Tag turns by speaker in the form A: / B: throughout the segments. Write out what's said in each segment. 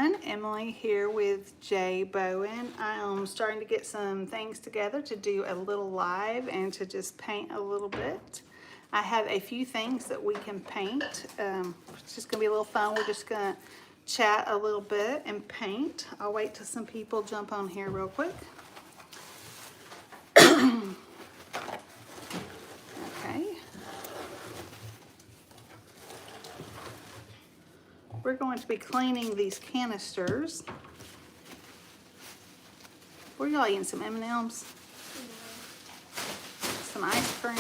A: everyone, Emily here with J Bowen. I am starting to get some things together to do a little live and to just paint a little bit. I have a few things that we can paint. It's just gonna be a little fun. We're just gonna chat a little bit and paint. I'll wait till some people jump on here real quick. Okay. We're going to be cleaning these canisters. Were y'all eating some M&Ms? Some ice cream.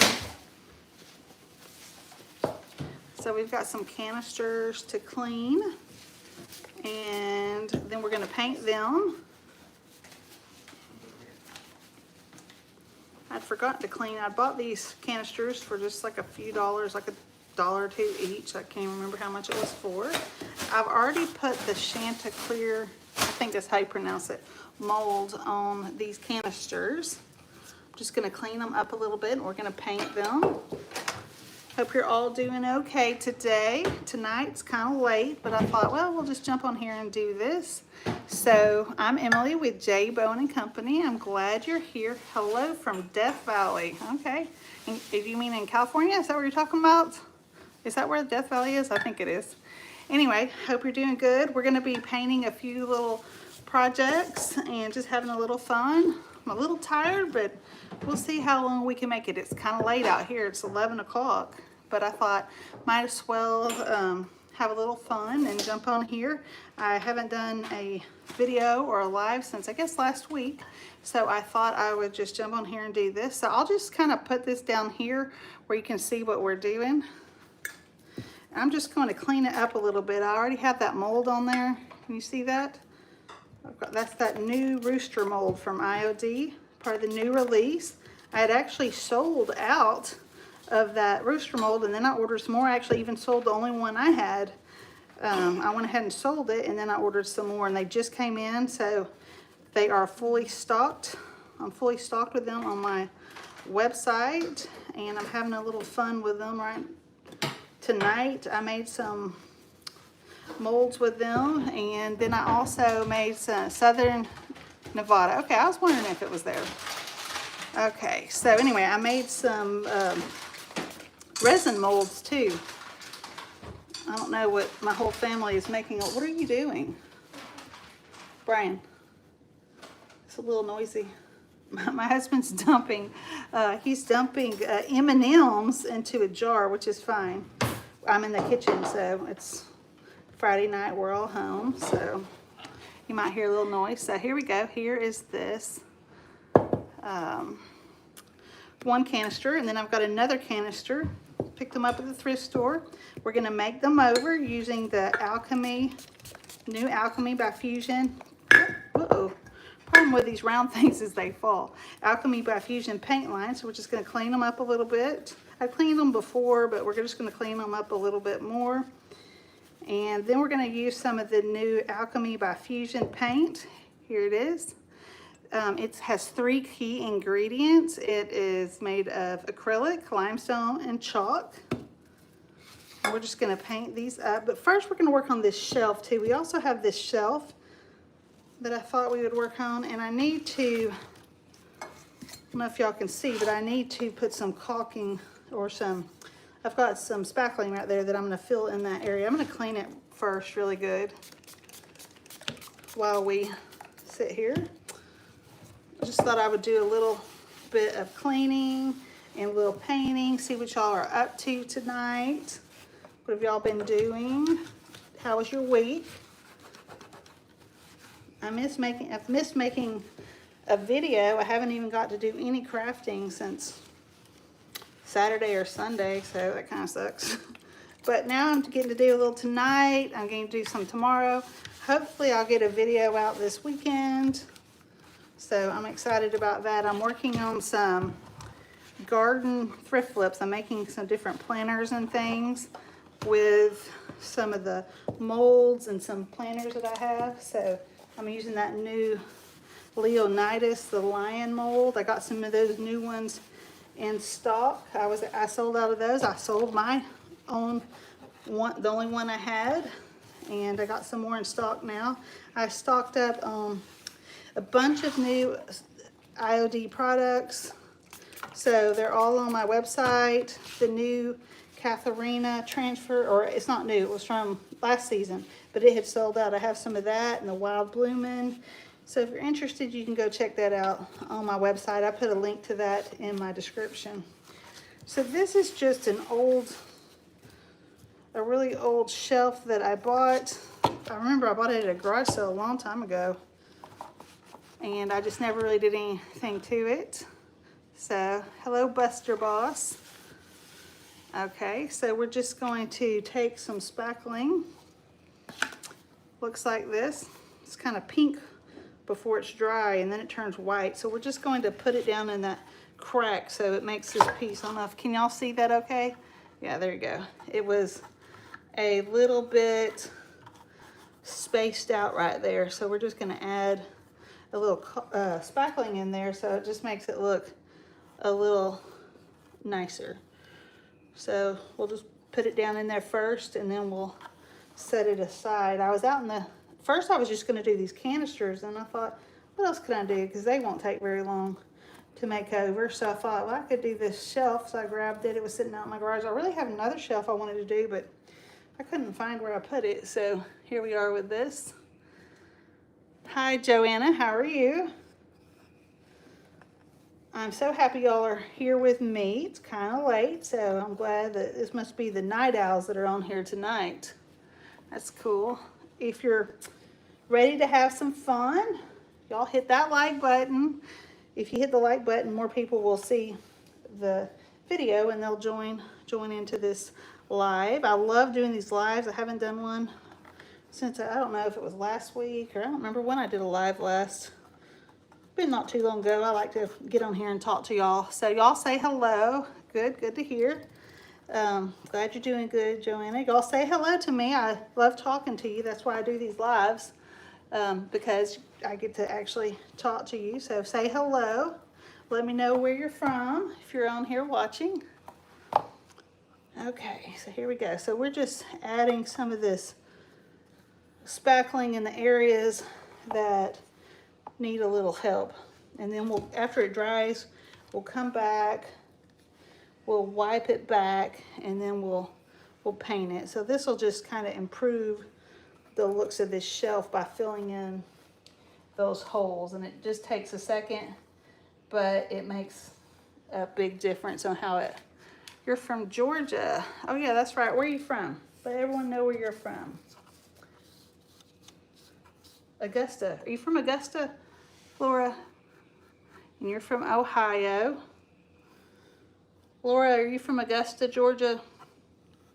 A: So we've got some canisters to clean, and then we're going to paint them. I'd forgotten to clean. I bought these canisters for just like a few dollars, like $1 or $2 each. I can't remember how much it was for. I've already put the Chanticleer, I think that's how you pronounce it, mold on these canisters. I'm just going to clean them up a little bit and we're going to paint them. Hope you're all doing okay today. Tonight's kind of late, but I thought, well, we'll just jump on here and do this. So I'm Emily with J Bowen and Company. I'm glad you're here. Hello from Death Valley. Okay. And you mean in California? Is that what you're talking about? Is that where Death Valley is? I think it is. Anyway, hope you're doing good. We're going to be painting a few little projects and just having a little fun. I'm a little tired, but we'll see how long we can make it. It's kind of late out here. It's 11 o'clock, but I thought might as well have a little fun and jump on here. I haven't done a video or a live since I guess last week, so I thought I would just jump on here and do this. So I'll just kind of put this down here where you can see what we're doing. I'm just going to clean it up a little bit. I already have that mold on there. Can you see that? That's that new rooster mold from IOD, part of the new release. I had actually sold out of that rooster mold, and then I ordered some more. I actually even sold the only one I had. I went ahead and sold it, and then I ordered some more, and they just came in, so they are fully stocked. I'm fully stocked with them on my website, and I'm having a little fun with them right tonight. I made some molds with them, and then I also made some Southern Nevada. Okay, I was wondering if it was there. Okay, so anyway, I made some resin molds too. I don't know what my whole family is making. What are you doing, Brian? It's a little noisy. My husband's dumping. He's dumping M&Ms into a jar, which is fine. I'm in the kitchen, so it's Friday night. We're all home, so you might hear a little noise. So here we go. Here is this one canister, and then I've got another canister. Picked them up at the thrift store. We're going to make them over using the Alchemy, new Alchemy by Fusion. Uh-oh. Problem with these round things is they fall. Alchemy by Fusion paint line. So we're just going to clean them up a little bit. I cleaned them before, but we're just going to clean them up a little bit more. And then we're going to use some of the new Alchemy by Fusion paint. Here it is. It has 3 key ingredients. It is made of acrylic, limestone, and chalk. And we're just going to paint these up. But first we're going to work on this shelf too. We also have this shelf that I thought we would work on, and I need to, I don't know if y'all can see, but I need to put some caulking or I've got some spackling right there that I'm going to fill in that area. I'm going to clean it first really good while we sit here. I just thought I would do a little bit of cleaning and a little painting, see what y'all are up to tonight. What have y'all been doing? How was your week? I've missed making a video. I haven't even got to do any crafting since Saturday or Sunday, so that kind of sucks. But now I'm getting to do a little tonight. I'm going to do some tomorrow. Hopefully I'll get a video out this weekend. So I'm excited about that. I'm working on some garden thrift flips. I'm making some different planters and things with some of the molds and some planters that I have. So I'm using that new Leonidas, the lion mold. I got some of those new ones in stock. I sold out of those. I sold my own one, the only one I had. and I got some more in stock now. I stocked up a bunch of new IOD products, so they're all on my website. The new Katharina transfer, or it's not new, it was from last season, but it had sold out. I have some of that and the Wild Bloomin'. So if you're interested, you can go check that out on my website. I put a link to that in my description. So this is just a really old shelf that I bought. I remember I bought it at a garage sale a long time ago, and I just never really did anything to it. So, hello Buster Boss. Okay, so we're just going to take some spackling. Looks like this. It's kind of pink before it's dry, and then it turns white. So we're just going to put it down in that crack so it makes this piece. I don't know if, can y'all see that okay? Yeah, there you go. It was a little bit spaced out right there. So we're just gonna add a little spackling in there so it just makes it look a little nicer. So we'll just put it down in there first, and then we'll set it aside. I was out in the, first I was just gonna do these canisters, and I thought, what else can I do? Because they won't take very long to make over. So I thought, well, I could do this shelf. So I grabbed it. It was sitting out in my garage. I really have another shelf I wanted to do, but I couldn't find where I put it. So here we are with this. Hi, Joanna. How are you? I'm so happy y'all are here with me. It's kind of late, so I'm glad that this must be the night owls that are on here tonight. That's cool. If you're ready to have some fun, y'all hit that like button. If you hit the like button, more people will see the video and they'll join into this live. I love doing these lives. I haven't done one since, I don't know if it was last week, or I don't remember when I did a live last. Been not too long ago. I like to get on here and talk to y'all. So y'all say hello. Good to hear. Glad you're doing good, Joanna. Y'all say hello to me. I love talking to you. That's why I do these lives, because I get to actually talk to you. So say hello. Let me know where you're from if you're on here watching. Okay, so here we go. So we're just adding some of this spackling in the areas that need a little help, and then we'll, after it dries, we'll come back, we'll wipe it back, and then we'll paint it. So this will just kind of improve the looks of this shelf by filling in those holes, and it just takes a second, but it makes a big difference on how it. You're from Georgia. Oh yeah, that's right. Where are you from? Let everyone know where you're from. Augusta. Are you from Augusta, Laura? And you're from Ohio. Laura, are you from Augusta, Georgia?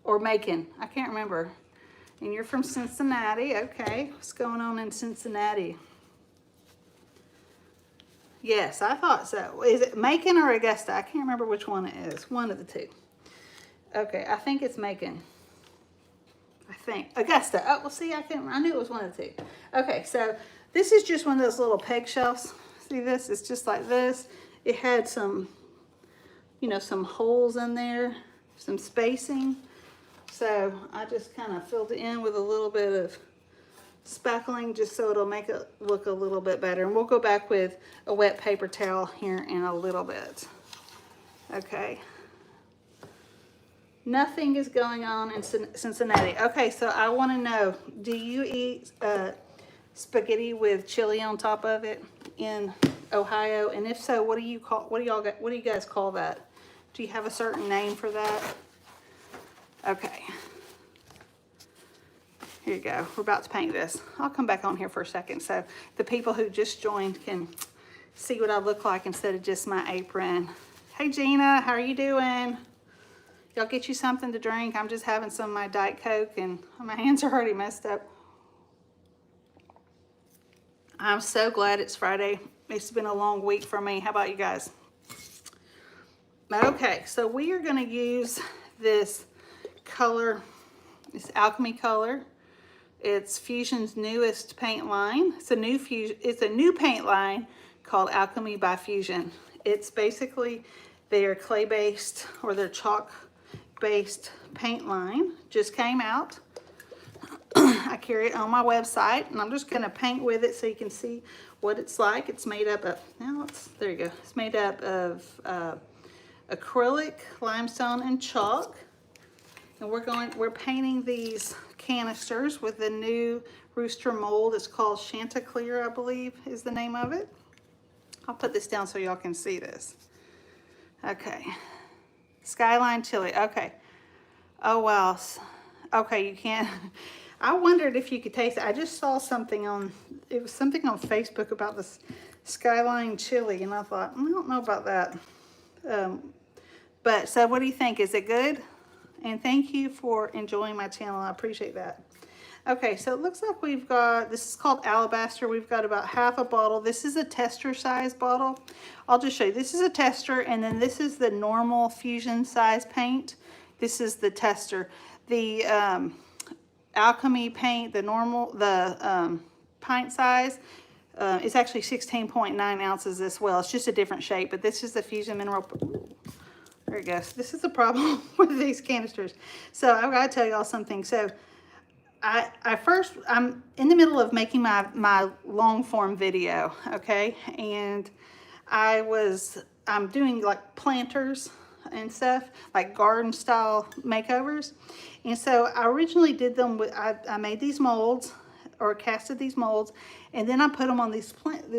A: Or Macon? I can't remember. And you're from Cincinnati. Okay, what's going on in Cincinnati? Yes, I thought so. Is it Macon or Augusta? I can't remember which one it is. One of the two. Okay, I think it's Macon. I think Augusta. Oh, well, see, I knew it was one of the two. Okay, so this is just one of those little peg shelves. See this? It's just like this. It had some, you know, some holes in there, some spacing. So I just kind of filled it in with a little bit of spackling just so it'll make it look a little bit better. And we'll go back with a wet paper towel here in a little bit. Okay. Nothing is going on in Cincinnati. Okay, so I want to know, do you eat spaghetti with chili on top of it in Ohio? And if so, what do you guys call that? Do you have a certain name for that? Okay. Here you go. We're about to paint this. I'll come back on here for a second so the people who just joined can see what I look like instead of just my apron. Hey Gina, how are you doing? Y'all get you something to drink? I'm just having some of my Diet Coke and my hands are already messed up. I'm so glad it's Friday. It's been a long week for me. How about you guys? Okay, so we are going to use this color, this Alchemy color. It's Fusion's newest paint line. It's a new paint line called Alchemy by Fusion. It's basically their clay-based or their chalk-based paint line. Just came out. I carry it on my website, and I'm just going to paint with it so you can see what it's like. It's made up of, there you go. It's made up of acrylic, limestone, and chalk. And we're painting these canisters with the new Rooster mold. It's called Chanticleer, I believe is the name of it. I'll put this down so y'all can see this. Okay. Skyline chili. Okay. Oh, wow. Okay, you can't. I wondered if you could taste it. I just saw something it was something on Facebook about this Skyline chili, and I thought, I don't know about that. But, so what do you think? Is it good? And thank you for enjoying my channel. I appreciate that. Okay, so it looks like we've got, this is called Alabaster. We've got about half a bottle. This is a tester size bottle. I'll just show you. This is a tester, and then this is the normal Fusion size paint. This is the tester. The Alchemy paint, the pint size, is actually 16.9 ounces as well. It's just a different shape, but this is the Fusion mineral. There it goes. This is the problem with these canisters. So I've got to tell y'all something. So I'm in the middle of making my long form video, okay? And I'm doing like planters and stuff, like garden style makeovers. And so I originally did them with, I made these molds, or casted these molds, and then I put them on this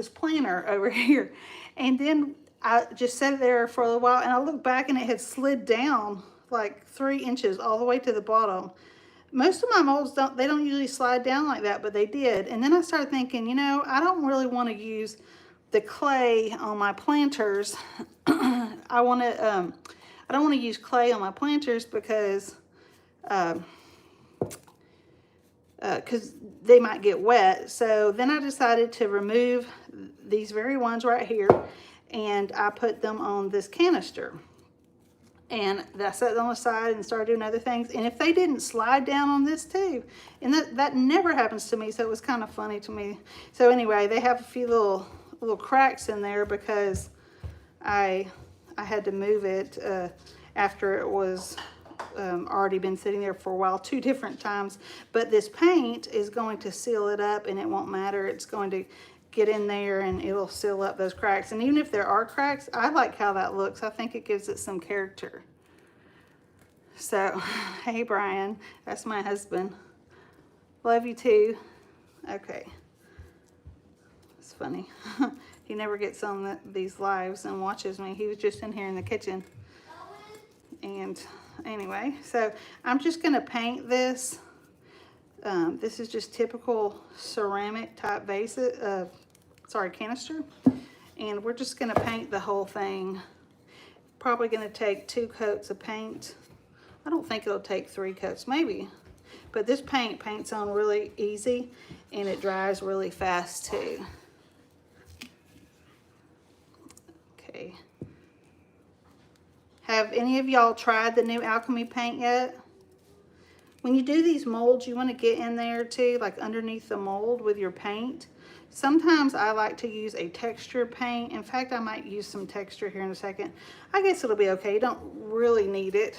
A: planter over here. And then I just set it there for a little while, and I looked back and it had slid down like 3 inches all the way to the bottom. Most of my molds don't usually slide down like that, but they did. And then I started thinking, you know, I don't really want to use the clay on my planters. I don't want to use clay on my planters because they might get wet. So then I decided to remove these very ones right here, and I put them on this canister. And I set them on the side and started doing other things. And if they didn't slide down on this too, and that never happens to me, so it was kind of funny to me. So anyway, they have a few little cracks in there because I had to move it after it was already been sitting there for a while, 2 different times. But this paint is going to seal it up, and it won't matter. It's going to get in there and it'll seal up those cracks. And even if there are cracks, I like how that looks. I think it gives it some character. So, hey Brian, that's my husband. Love you too. Okay. It's funny. He never gets on these lives and watches me. He was just in here in the kitchen. And anyway, so I'm just gonna paint this. This is just typical ceramic type vase, canister. And we're just gonna paint the whole thing. Probably gonna take 2 coats of paint. I don't think it'll take 3 coats, maybe. But this paints on really easy, and it dries really fast too. Okay. Have any of y'all tried the new Alchemy paint yet? When you do these molds, you want to get in there too, like underneath the mold with your paint. Sometimes I like to use a texture paint. In fact, I might use some texture here in a second. I guess it'll be okay. You don't really need it.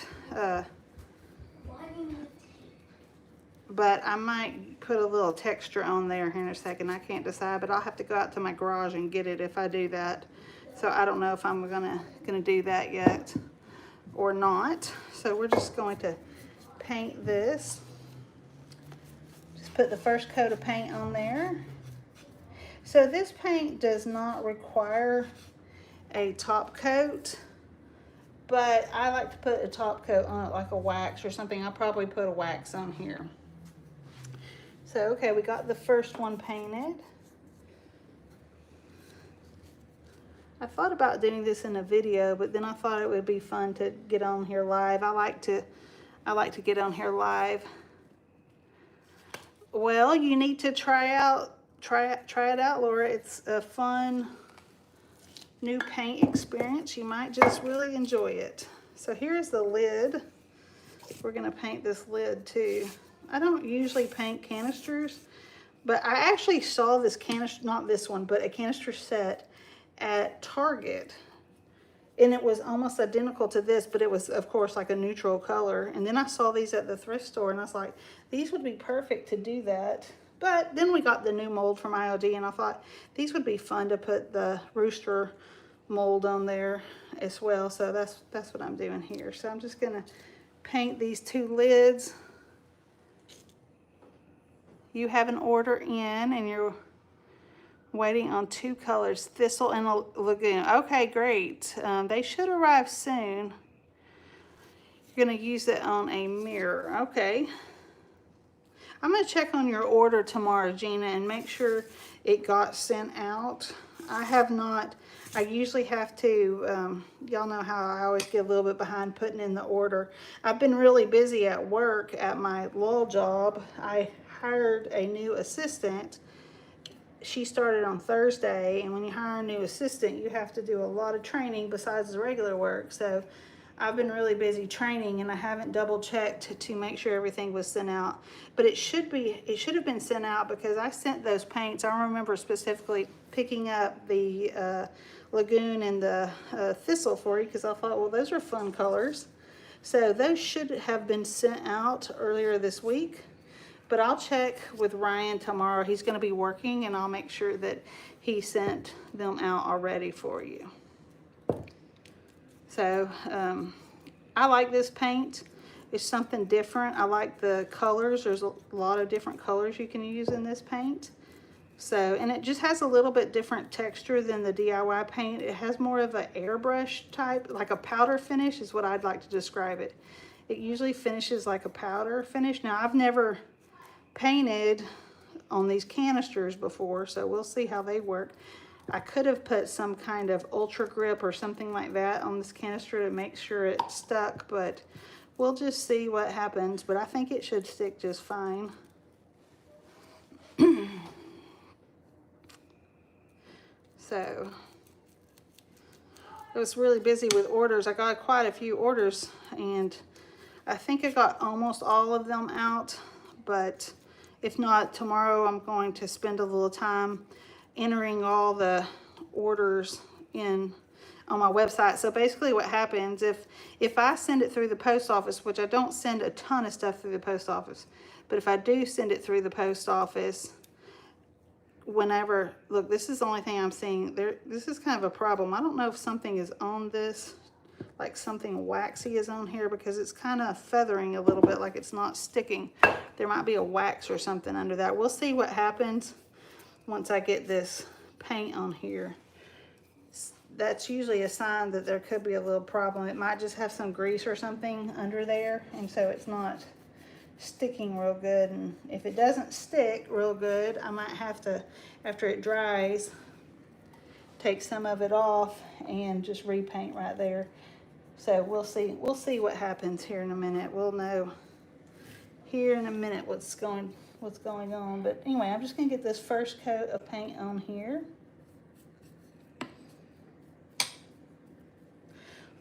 A: But I might put a little texture on there here in a second. I can't decide, but I'll have to go out to my garage and get it if I do that. So I don't know if I'm gonna do that yet or not. So we're just going to paint this. Just put the first coat of paint on there. So this paint does not require a top coat, but I like to put a top coat on it, like a wax or something. I'll probably put a wax on here. So okay, we got the first one painted. I thought about doing this in a video, but then I thought it would be fun to get on here live. I like to get on here live. Well, you need to try it out, Laura. It's a fun new paint experience. You might just really enjoy it. So here's the lid. We're gonna paint this lid too. I don't usually paint canisters, but I actually saw this canister, not this one, but a canister set at Target. And it was almost identical to this, but it was, of course, like a neutral color. And then I saw these at the thrift store, and I was like, these would be perfect to do that. But then we got the new mold from IOD, and I thought these would be fun to put the rooster mold on there as well. So that's what I'm doing here. So I'm just gonna paint these two lids. You have an order in, and you're waiting on two colors, Thistle and Lagoon. Okay, great. They should arrive soon. You're gonna use it on a mirror. Okay. I'm gonna check on your order tomorrow, Gina, and make sure it got sent out. I have not. I usually have to, y'all know how I always get a little bit behind putting in the order. I've been really busy at work at my law job. I hired a new assistant. She started on Thursday, and when you hire a new assistant, you have to do a lot of training besides the regular work. So I've been really busy training, and I haven't double checked to make sure everything was sent out. But it should have been sent out, because I sent those paints. I remember specifically picking up the Lagoon and the Thistle for you, because I thought, well, those are fun colors. So those should have been sent out earlier this week. But I'll check with Ryan tomorrow. He's going to be working, and I'll make sure that he sent them out already for you. So I like this paint. It's something different. I like the colors. There's a lot of different colors you can use in this paint. So, and it just has a little bit different texture than the DIY paint. It has more of an airbrush type, like a powder finish is what I'd like to describe it. It usually finishes like a powder finish. Now, I've never painted on these canisters before, so we'll see how they work. I could have put some kind of ultra grip or something like that on this canister to make sure it stuck, but we'll just see what happens. But I think it should stick just fine. So I was really busy with orders. I got quite a few orders, and I think I got almost all of them out, but if not, tomorrow I'm going to spend a little time entering all the orders in on my website. So basically what happens, if I send it through the post office, which I don't send a ton of stuff through the post office, but if I do send it through the post office, whenever, look, this is the only thing I'm seeing there. This is kind of a problem. I don't know if something is on this, like something waxy is on here, because it's kind of feathering a little bit, like it's not sticking. There might be a wax or something under that. We'll see what happens once I get this paint on here. That's usually a sign that there could be a little problem. It might just have some grease or something under there, and so it's not sticking real good. And if it doesn't stick real good, I might have to, after it dries, take some of it off and just repaint right there. So we'll see what happens here in a minute. We'll know here in a minute what's going on. But anyway, I'm just gonna get this first coat of paint on here.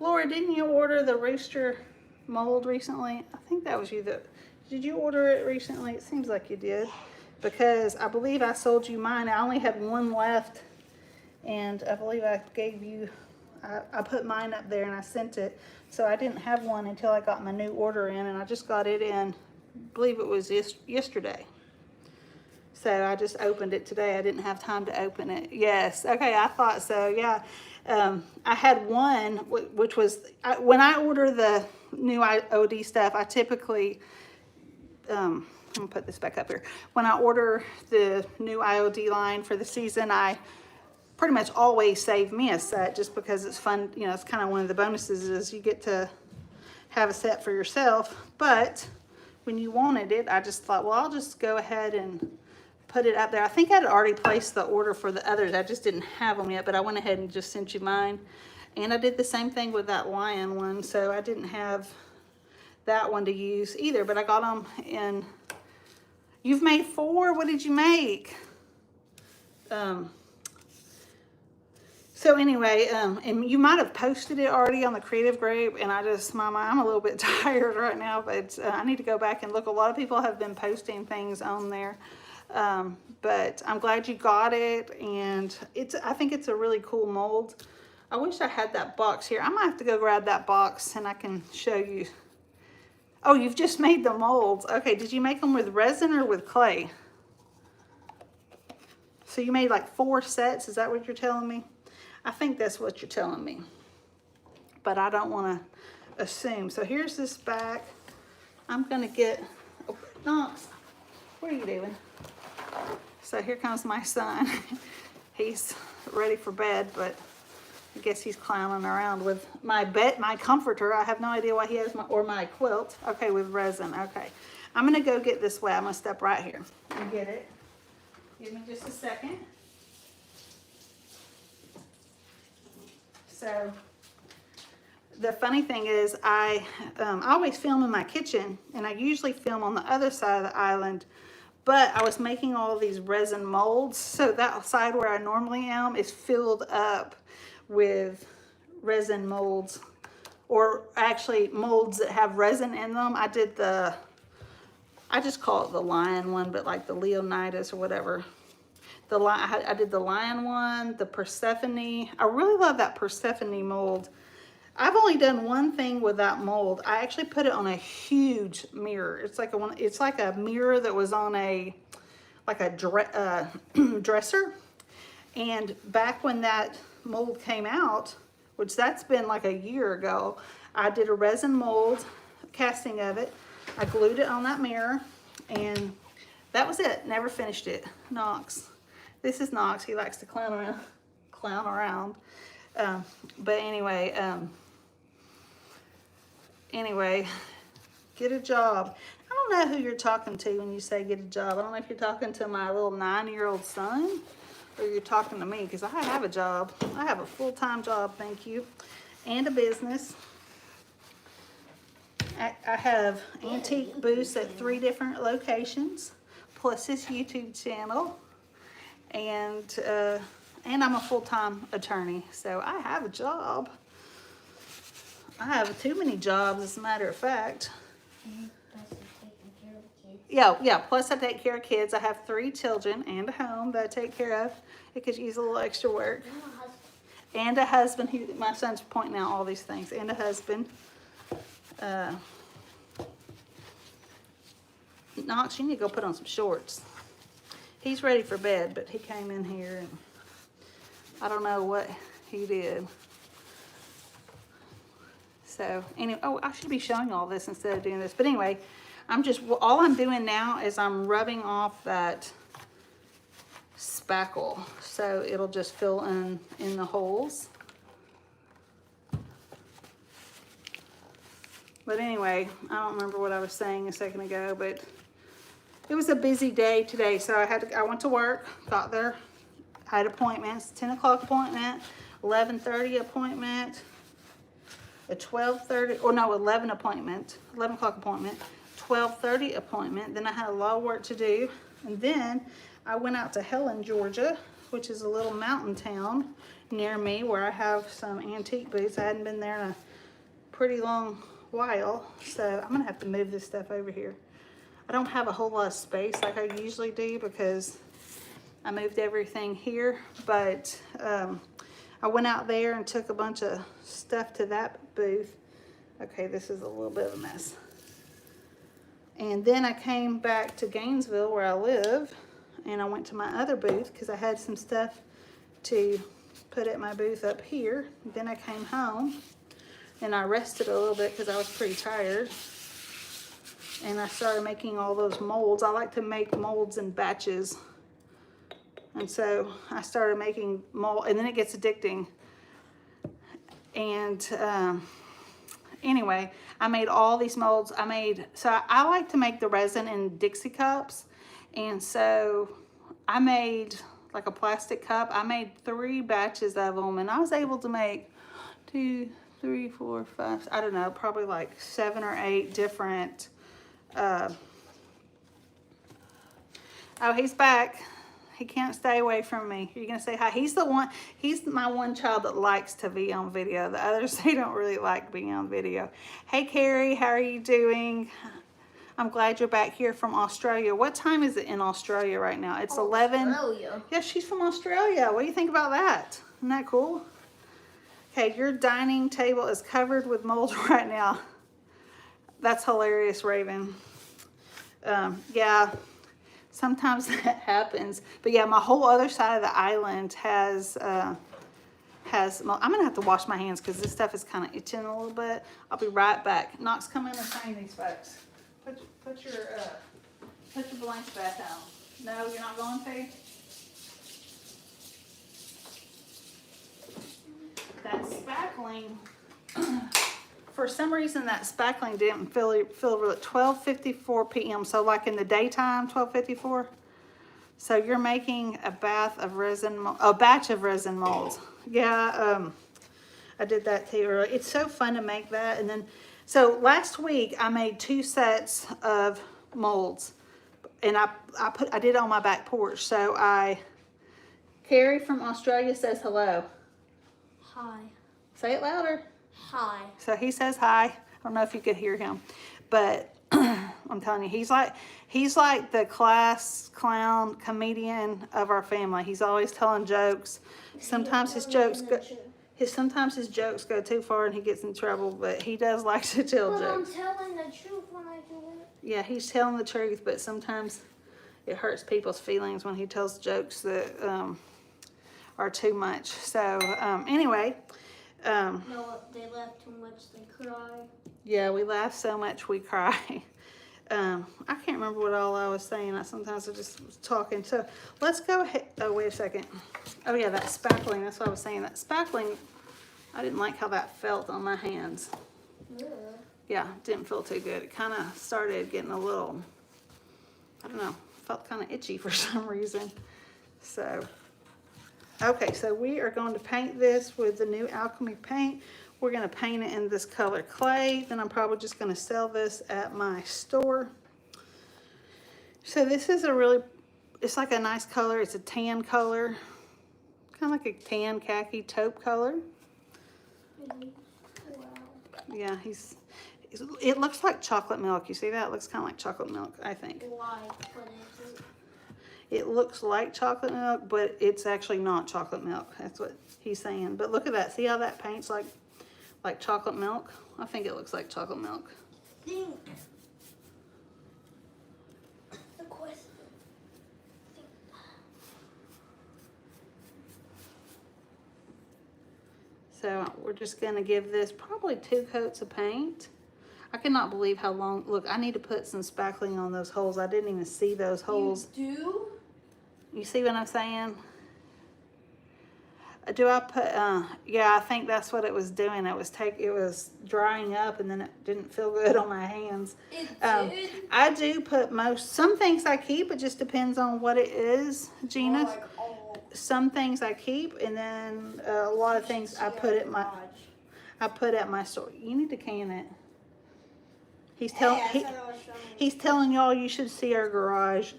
A: Laura, didn't you order the rooster mold recently? I think that was you that, did you order it recently? It seems like you did, because I believe I sold you mine. I only had one left, and I believe I gave you, I put mine up there and I sent it. So I didn't have one until I got my new order in, and I just got it in, I believe it was yesterday. So I just opened it today. I didn't have time to open it. Yes, okay, I thought so, yeah. I had one, which was, when I order the new IOD stuff, I typically, I'm gonna put this back up here. When I order the new IOD line for the season, I pretty much always save me a set, just because it's fun. You know, it's kind of one of the bonuses is you get to have a set for yourself. But when you wanted it, I just thought, well, I'll just go ahead and put it up there. I think I'd already placed the order for the others. I just didn't have them yet, but I went ahead and just sent you mine. And I did the same thing with that lion one, so I didn't have that one to use either, but I got them in. You've made 4? What did you make? So anyway, and you might have posted it already on the creative group, and I'm a little bit tired right now, but I need to go back and look. A lot of people have been posting things on there. But I'm glad you got it, and I think it's a really cool mold. I wish I had that box here. I might have to go grab that box and I can show you. Oh, you've just made the molds. Okay, did you make them with resin or with clay? So you made like 4 sets, is that what you're telling me? I think that's what you're telling me. But I don't want to assume. So here's this back. I'm going to get, oh, Knox, what are you doing? So here comes my son. He's ready for bed, but I guess he's clowning around with my comforter. I have no idea why he has my quilt. Okay, with resin, okay. I'm going to go get this wet. I'm going to step right here and get it. Give me just a second. So the funny thing is I always film in my kitchen, and I usually film on the other side of the island, but I was making all these resin molds, so that side where I normally am is filled up with resin molds, or actually molds that have resin in them. I just call it the lion one, but like the Leonidas or whatever. I did the lion one, the Persephone. I really love that Persephone mold. I've only done one thing with that mold. I actually put it on a huge mirror. It's like a mirror that was on a dresser. And back when that mold came out, which that's been like a year ago, I did a resin mold casting of it. I glued it on that mirror, and that was it. Never finished it. Knox. This is Knox. He likes to clown around. But anyway, get a job. I don't know who you're talking to when you say get a job. I don't know if you're talking to my little 9-year-old son, or you're talking to me, because I have a job. I have a full-time job, thank you, and a business. I have antique booths at 3 different locations, plus this YouTube channel, and I'm a full-time attorney, so I have a job. I have too many jobs, as a matter of fact. Yeah, plus I take care of kids. I have 3 children and a home that I take care of. It could use a little extra work. And a husband. My son's pointing out all these things. And a husband. Knox, you need to go put on some shorts. He's ready for bed, but he came in here and I don't know what he did. So anyway, oh, I should be showing all this instead of doing this. But anyway, all I'm doing now is I'm rubbing off that spackle, so it'll just fill in the holes. But anyway, I don't remember what I was saying a second ago, but it was a busy day today. So I went to work, got there, had appointments, 10 o'clock appointment, 11:30 appointment, a 12:30, or no, 11 o'clock appointment, 12:30 appointment. Then I had a lot of work to do. And then I went out to Helen, Georgia, which is a little mountain town near me where I have some antique booths. I hadn't been there in a pretty long while, so I'm gonna have to move this stuff over here. I don't have a whole lot of space like I usually do because I moved everything here, but I went out there and took a bunch of stuff to that booth. Okay, this is a little bit of a mess. And then I came back to Gainesville where I live, and I went to my other booth because I had some stuff to put at my booth up here. Then I came home and I rested a little bit because I was pretty tired. And I started making all those molds. I like to make molds in batches. And so I started making mold, and then it gets addicting. And anyway, I made all these molds. So I like to make the resin in Dixie cups. And so I made like a plastic cup. I made 3 batches of them, and I was able to make 2, 3, 4, 5, I don't know, probably like 7 or 8 different, oh, he's back. He can't stay away from me. You're gonna say hi. He's my one child that likes to be on video. The others, they don't really like being on video. Hey Carrie, how are you doing? I'm glad you're back here from Australia. What time is it in Australia right now? It's 11. Yeah, she's from Australia. What do you think about that? Isn't that cool? Okay, your dining table is covered with molds right now. That's hilarious, Raven. Yeah, sometimes that happens. But yeah, my whole other side of the island has mold. I'm gonna have to wash my hands because this stuff is kind of itching a little bit. I'll be right back. Knox, come in and train these folks. Put your blanket back down. No, you're not going to? That spackling, for some reason that spackling didn't fill at 12:54 p.m. So like in the daytime, 12:54. So you're making a batch of resin molds. Yeah, I did that too earlier. It's so fun to make that. And then, so last week I made 2 sets of molds, and I did it on my back porch. So Carrie from Australia says hello.
B: Hi.
A: Say it louder.
B: Hi.
A: So he says hi. I don't know if you could hear him, but I'm telling you, he's like the class clown comedian of our family. He's always telling jokes. Sometimes his jokes go too far and he gets in trouble, but he does like to tell jokes.
B: I'm telling the truth when I do it.
A: Yeah, he's telling the truth, but sometimes it hurts people's feelings when he tells jokes that are too much. So anyway,
B: No, they laugh too much, they cry.
A: yeah, we laugh so much we cry. I can't remember what all I was saying. Sometimes I just was talking. So let's go ahead. Oh, wait a second. Oh yeah, that spackling. That's what I was saying. That spackling, I didn't like how that felt on my hands.
B: Yeah.
A: Yeah, didn't feel too good. It kind of started getting a little, I don't know, felt kind of itchy for some reason. So, okay, so we are going to paint this with the new Alchemy paint. We're going to paint it in this color clay. Then I'm probably just going to sell this at my store. So this is it's like a nice color. It's a tan color. Kind of like a tan khaki taupe color.
B: Wow.
A: Yeah, it looks like chocolate milk. You see that? It looks kind of like chocolate milk, I think. It looks like chocolate milk, but it's actually not chocolate milk. That's what he's saying. But look at that. See how that paint's like chocolate milk? I think it looks like chocolate milk.
B: The question.
A: So we're just going to give this probably 2 coats of paint. I cannot believe how long. Look, I need to put some spackling on those holes. I didn't even see those holes.
B: You do?
A: You see what I'm saying? Do I put, yeah, I think that's what it was doing. It was drying up and then it didn't feel good on my hands.
B: It did?
A: I do put some things I keep. It just depends on what it is, Gina. Some things I keep, and then a lot of things I put at my store. You need to can it. He's telling y'all you should see our garage.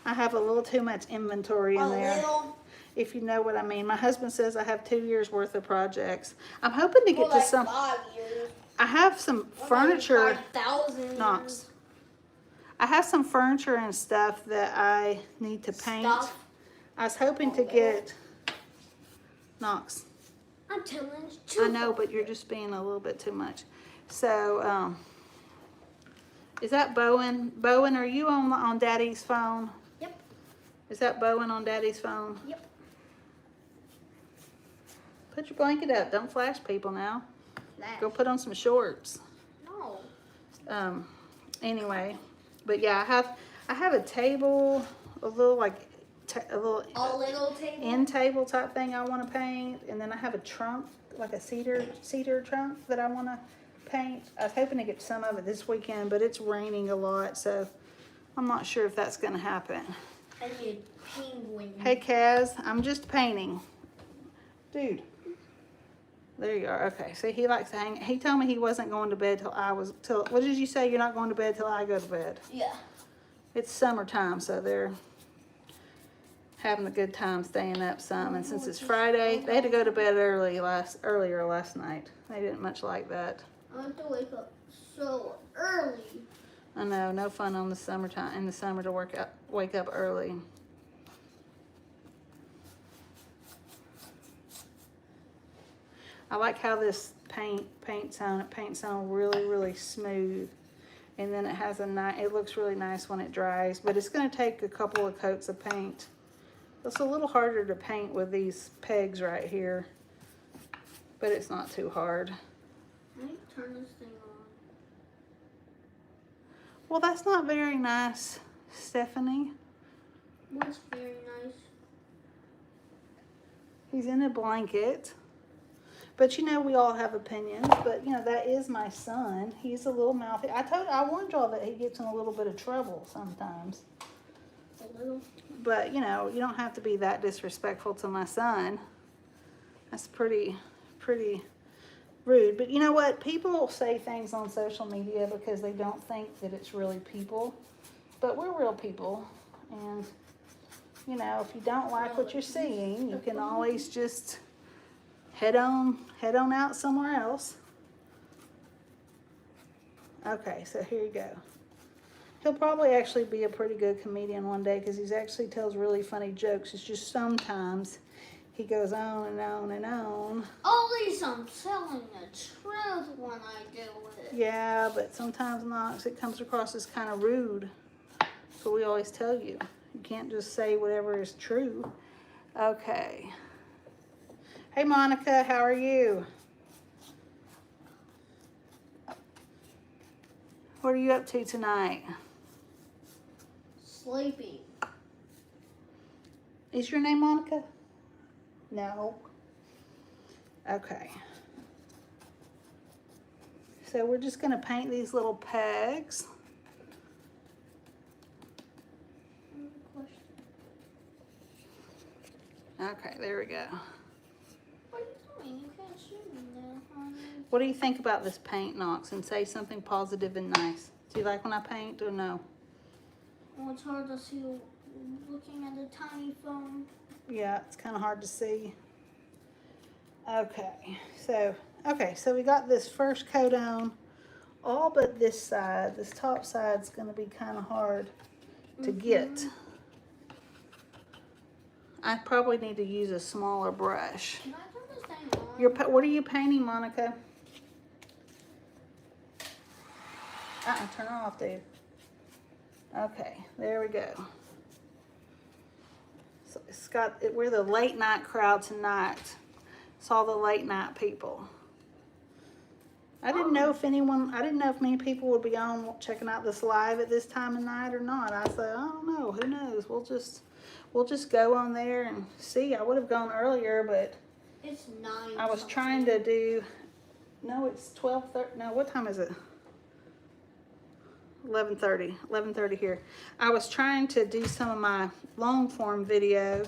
A: I have a little too much inventory in there. If you know what I mean. My husband says I have 2 years worth of projects. I'm hoping to get to some.
B: 5 years.
A: I have some furniture.
B: 5,000
A: Knox. I have some furniture and stuff that I need to paint.
B: Stuff.
A: I was hoping to get Knox.
B: I'm telling you.
A: I know, but you're just being a little bit too much. So, is that Bowen? Bowen, are you on Daddy's phone?
B: Yep.
A: Is that Bowen on Daddy's phone?
B: Yep.
A: Put your blanket up. Don't flash people now.
B: Flash.
A: Go put on some shorts.
B: No.
A: Anyway, but yeah, I have a table, a little table, end table type thing I want to paint, and then I have a trunk, like a cedar trunk that I want to paint. I was hoping to get some of it this weekend, but it's raining a lot, so I'm not sure if that's going to happen.
B: I need a penguin.
A: Hey Kaz, I'm just painting. Dude. There you are. Okay, see, he likes to hang. He told me he wasn't going to bed till what did you say? You're not going to bed till I go to bed?
B: Yeah.
A: It's summertime, so they're having a good time staying up some. And since it's Friday, they had to go to bed earlier last night. They didn't much like that.
B: I have to wake up so early.
A: I know, no fun in the summer to wake up early. I like how this paints on. It paints on really, really smooth. And then it has it looks really nice when it dries, but it's going to take a couple of coats of paint. It's a little harder to paint with these pegs right here, but it's not too hard.
B: Let me turn this thing on.
A: Well, that's not very nice, Stephanie.
B: What's very nice?
A: He's in a blanket. But you know, we all have opinions. But you know, that is my son. He's a little mouthy. I warned y'all that he gets in a little bit of trouble sometimes.
B: A little.
A: But you know, you don't have to be that disrespectful to my son. That's pretty rude. But you know what? People say things on social media because they don't think that it's really people. But we're real people. And you know, if you don't like what you're seeing, you can always just head on out somewhere else. Okay, so here you go. He'll probably actually be a pretty good comedian one day because he actually tells really funny jokes. It's just sometimes he goes on and on and on.
B: At least I'm telling the truth when I do it.
A: Yeah, but sometimes not. It comes across as kind of rude. So we always tell you. You can't just say whatever is true. Okay. Hey, Monica, how are you? What are you up to tonight?
B: Sleeping.
A: Is your name Monica? No. Okay. So we're just going to paint these little pegs. Okay, there we go.
B: What are you doing? You can't see me now, honey.
A: What do you think about this paint, Knox? And say something positive and nice. Do you like when I paint or no?
B: Well, it's hard to see looking at the tiny phone.
A: Yeah, it's kind of hard to see. Okay, so we got this first coat on, all but this side. This top side's going to be kind of hard to get. I probably need to use a smaller brush.
B: Can I turn this thing on?
A: What are you painting, Monica? Turn it off, dude. Okay, there we go. So it's got, we're the late night crowd tonight. It's all the late night people. I didn't know if many people would be on checking out this live at this time of night or not. I said, I don't know, who knows? We'll just go on there and see. I would have gone earlier, but
B: it's 9.
A: I was trying to do, no, it's 12:30. No, what time is it? 11:30 here. I was trying to do some of my long form video,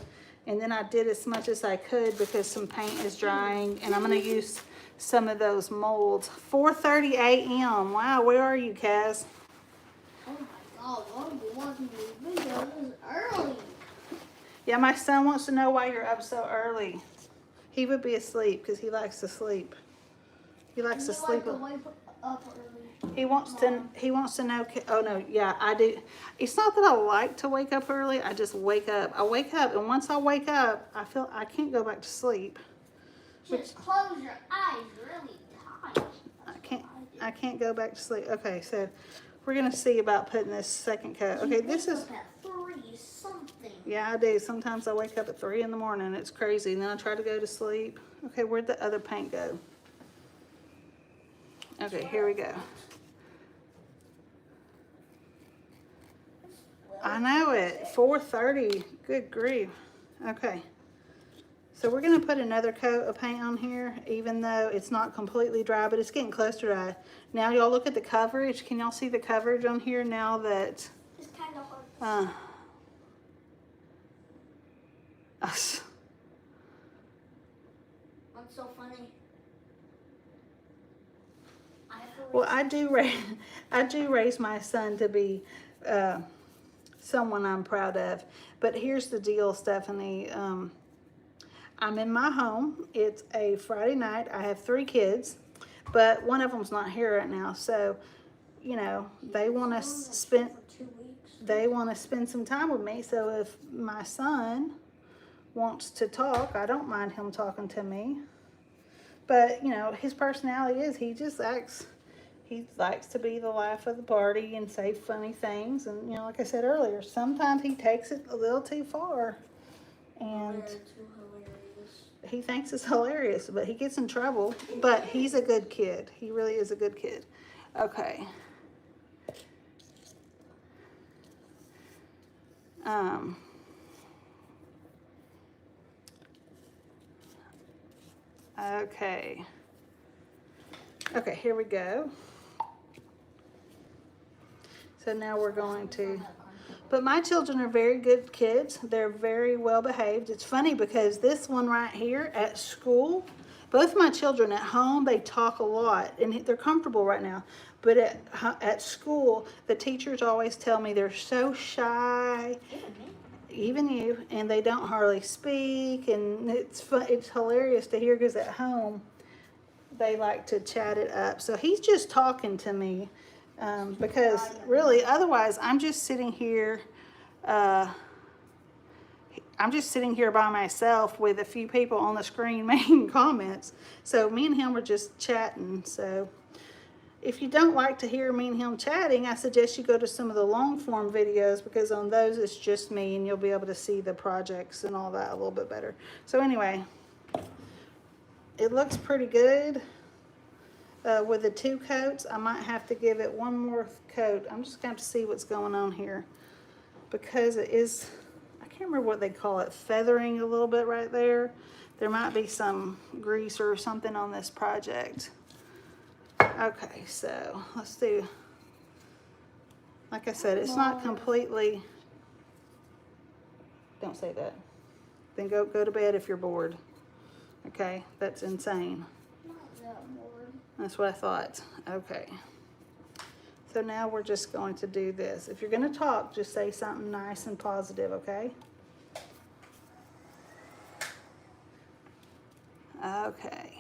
A: and then I did as much as I could because some paint is drying, and I'm going to use some of those molds. 4:30 a.m. Wow, where are you, Kaz?
B: Oh my God, why are you watching these videos? This is early.
A: Yeah, my son wants to know why you're up so early. He would be asleep because he likes to sleep. He likes to sleep.
B: Like to wake up early.
A: He wants to know. Oh no, yeah, I do. It's not that I like to wake up early. I just wake up. I wake up, and once I wake up, I feel I can't go back to sleep.
B: Just close your eyes really tight.
A: I can't go back to sleep. Okay, so we're gonna see about putting this second coat. Okay, this is.
B: At 3 something.
A: Yeah, I do. Sometimes I wake up at 3 in the morning. It's crazy. And then I try to go to sleep. Okay, where'd the other paint go? Okay, here we go. I know it. 4:30. Good grief. Okay. So we're going to put another coat of paint on here, even though it's not completely dry, but it's getting close to dry. Now y'all look at the coverage. Can y'all see the coverage on here now that...
B: It's kind of hard.
A: Us.
B: What's so funny?
A: Well, I do raise my son to be someone I'm proud of. But here's the deal, Stephanie. I'm in my home. It's a Friday night. I have 3 kids, but one of them's not here right now. So, you know, they want to spend some time with me. So if my son wants to talk, I don't mind him talking to me. But, you know, his personality is he just acts, he likes to be the life of the party and say funny things. And, you know, like I said earlier, sometimes he takes it a little too far. And he thinks it's hilarious, but he gets in trouble. But he's a good kid. He really is a good kid. Okay. Okay. Okay, here we go. So now we're going to, but my children are very good kids. They're very well behaved. It's funny because this one right here at school, both my children at home, they talk a lot and they're comfortable right now. But at school, the teachers always tell me they're so shy, even you, and they don't hardly speak. And it's fun, it's hilarious to hear because at home, they like to chat it up. So he's just talking to me. Because really, otherwise, I'm just sitting here by myself with a few people on the screen making comments. So me and him were just chatting. So if you don't like to hear me and him chatting, I suggest you go to some of the long form videos, because on those it's just me and you'll be able to see the projects and all that a little bit better. So anyway, it looks pretty good. With the 2 coats, I might have to give it one more coat. I'm just going to see what's going on here, because it is, I can't remember what they call it, feathering a little bit right there. There might be some grease or something on this project. Okay, so let's do, like I said, it's not completely, don't say that. Then go to bed if you're bored. Okay, that's insane. That's what I thought. Okay. So now we're just going to do this. If you're going to talk, just say something nice and positive, okay? Okay.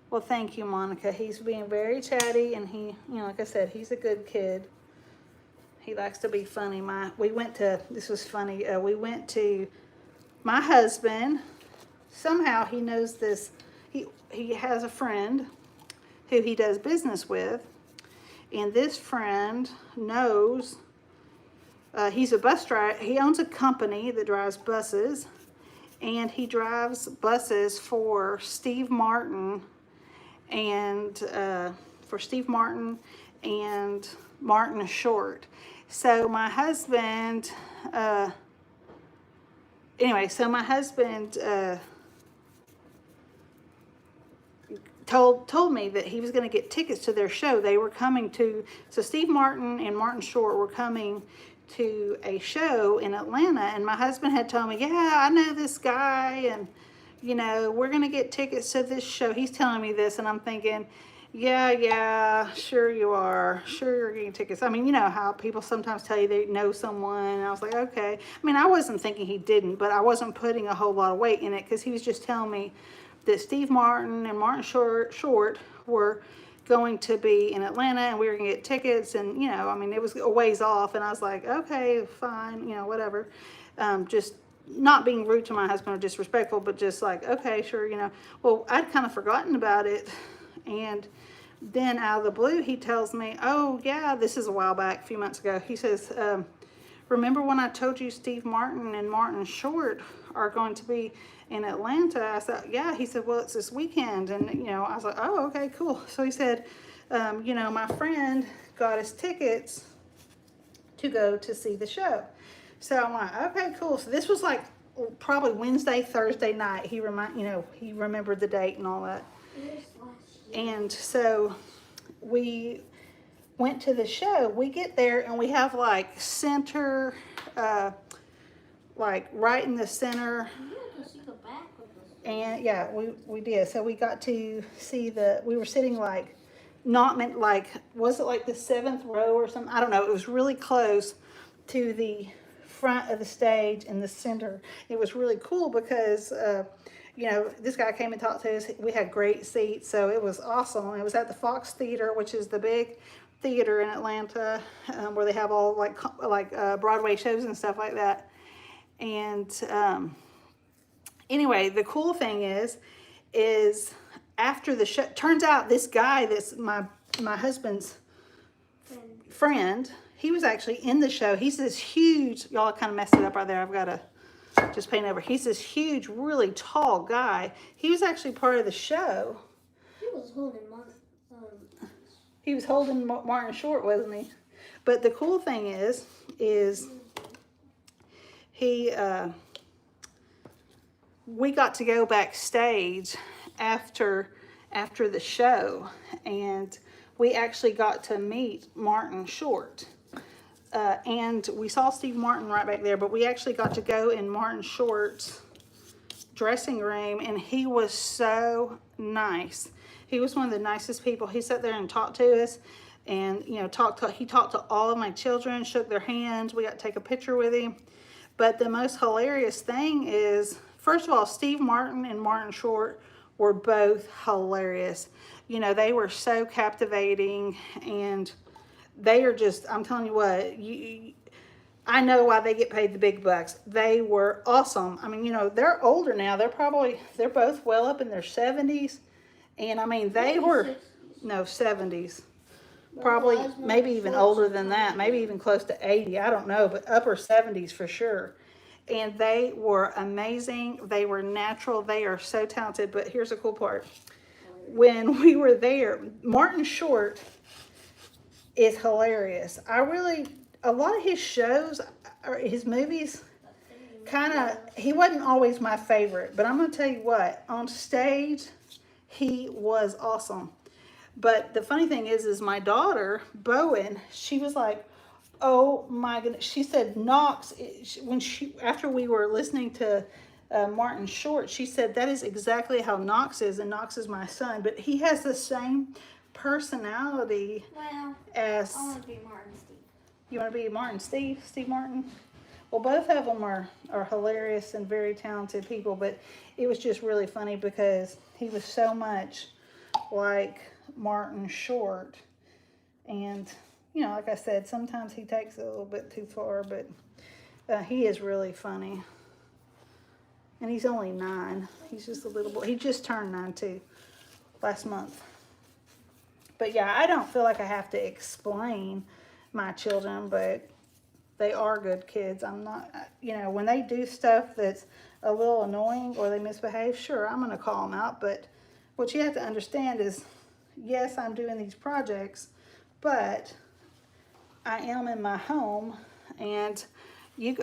A: Well, thank you, Monica. He's being very chatty, and he, you know, like I said, he's a good kid. He likes to be funny. We went to, this was funny, we went to my husband. Somehow he knows this, he has a friend who he does business with, and this friend knows, he's a bus driver, he owns a company that drives buses, and he drives buses for Steve Martin and Martin Short. So my husband, told me that he was going to get tickets to their show. They were coming to, so Steve Martin and Martin Short were coming to a show in Atlanta, and my husband had told me, yeah, I know this guy, and you know, we're going to get tickets to this show. He's telling me this, and I'm thinking, yeah, sure you are. Sure you're getting tickets. I mean, you know how people sometimes tell you they know someone, and I was like, okay. I mean, I wasn't thinking he didn't, but I wasn't putting a whole lot of weight in it, because he was just telling me that Steve Martin and Martin Short were going to be in Atlanta, and we were going to get tickets, and, you know, I mean, it was a ways off, and I was like, okay, fine, you know, whatever. Just not being rude to my husband or disrespectful, but just like, okay, sure, you know. Well, I'd kind of forgotten about it, and then out of the blue, he tells me, oh, yeah, this is a while back, a few months ago. He says, remember when I told you Steve Martin and Martin Short are going to be in Atlanta? I said, yeah. He said, well, it's this weekend. And, you know, I was like, oh, okay, cool. So he said, you know, my friend got us tickets to go to see the show. So I'm like, okay, cool. So this was like probably Wednesday, Thursday night. He remembered the date and all that. And so we went to the show. We get there, and we have like center, like right in the center. And yeah, we did. So we got to see we were sitting like, not meant like, was it like the 7th row or something? I don't know. It was really close to the front of the stage in the center. It was really cool because, you know, this guy came and talked to us. We had great seats, so it was awesome. It was at the Fox Theater, which is the big theater in Atlanta, where they have all like Broadway shows and stuff like that. And Anyway, the cool thing is after the show, turns out this guy that's my husband's friend, he was actually in the show. He's this huge, y'all kind of messed it up right there. I've got to just paint over. He's this huge, really tall guy. He was actually part of the show.
B: He was holding Martin.
A: He was holding Martin Short, wasn't he? But the cool thing is he, we got to go backstage after the show, and we actually got to meet Martin Short. And we saw Steve Martin right back there, but we actually got to go in Martin Short's dressing room, and he was so nice. He was one of the nicest people. He sat there and talked to us, and you know, he talked to all of my children, shook their hands. We got to take a picture with him. But the most hilarious thing is, first of all, Steve Martin and Martin Short were both hilarious. You know, they were so captivating, and they are just, I'm telling you what, I know why they get paid the big bucks. They were awesome. I mean, you know, they're older now. They're both well up in their 70s. And I mean, they were, no, 70s. Probably, maybe even older than that. Maybe even close to 80. I don't know, but upper 70s for sure. And they were amazing. They were natural. They are so talented. But here's the cool part. When we were there, Martin Short is hilarious. A lot of his shows, or his movies, he wasn't always my favorite. But I'm going to tell you what, on stage, he was awesome. But the funny thing is my daughter, Bowen, she was like, oh my goodness. She said Knox, after we were listening to Martin Short, she said that is exactly how Knox is, and Knox is my son. But he has the same personality as...
B: I want to be Martin Steve.
A: You want to be Martin Steve? Steve Martin? Well, both of them are hilarious and very talented people, but it was just really funny because he was so much like Martin Short. And, you know, like I said, sometimes he takes it a little bit too far, but he is really funny. And he's only 9. He's just a little boy. He just turned 9 too, last month. But yeah, I don't feel like I have to explain my children, but they are good kids. I'm not, you know, when they do stuff that's a little annoying or they misbehave, sure, I'm going to call them out. But what you have to understand is, yes, I'm doing these projects, but I am in my home, and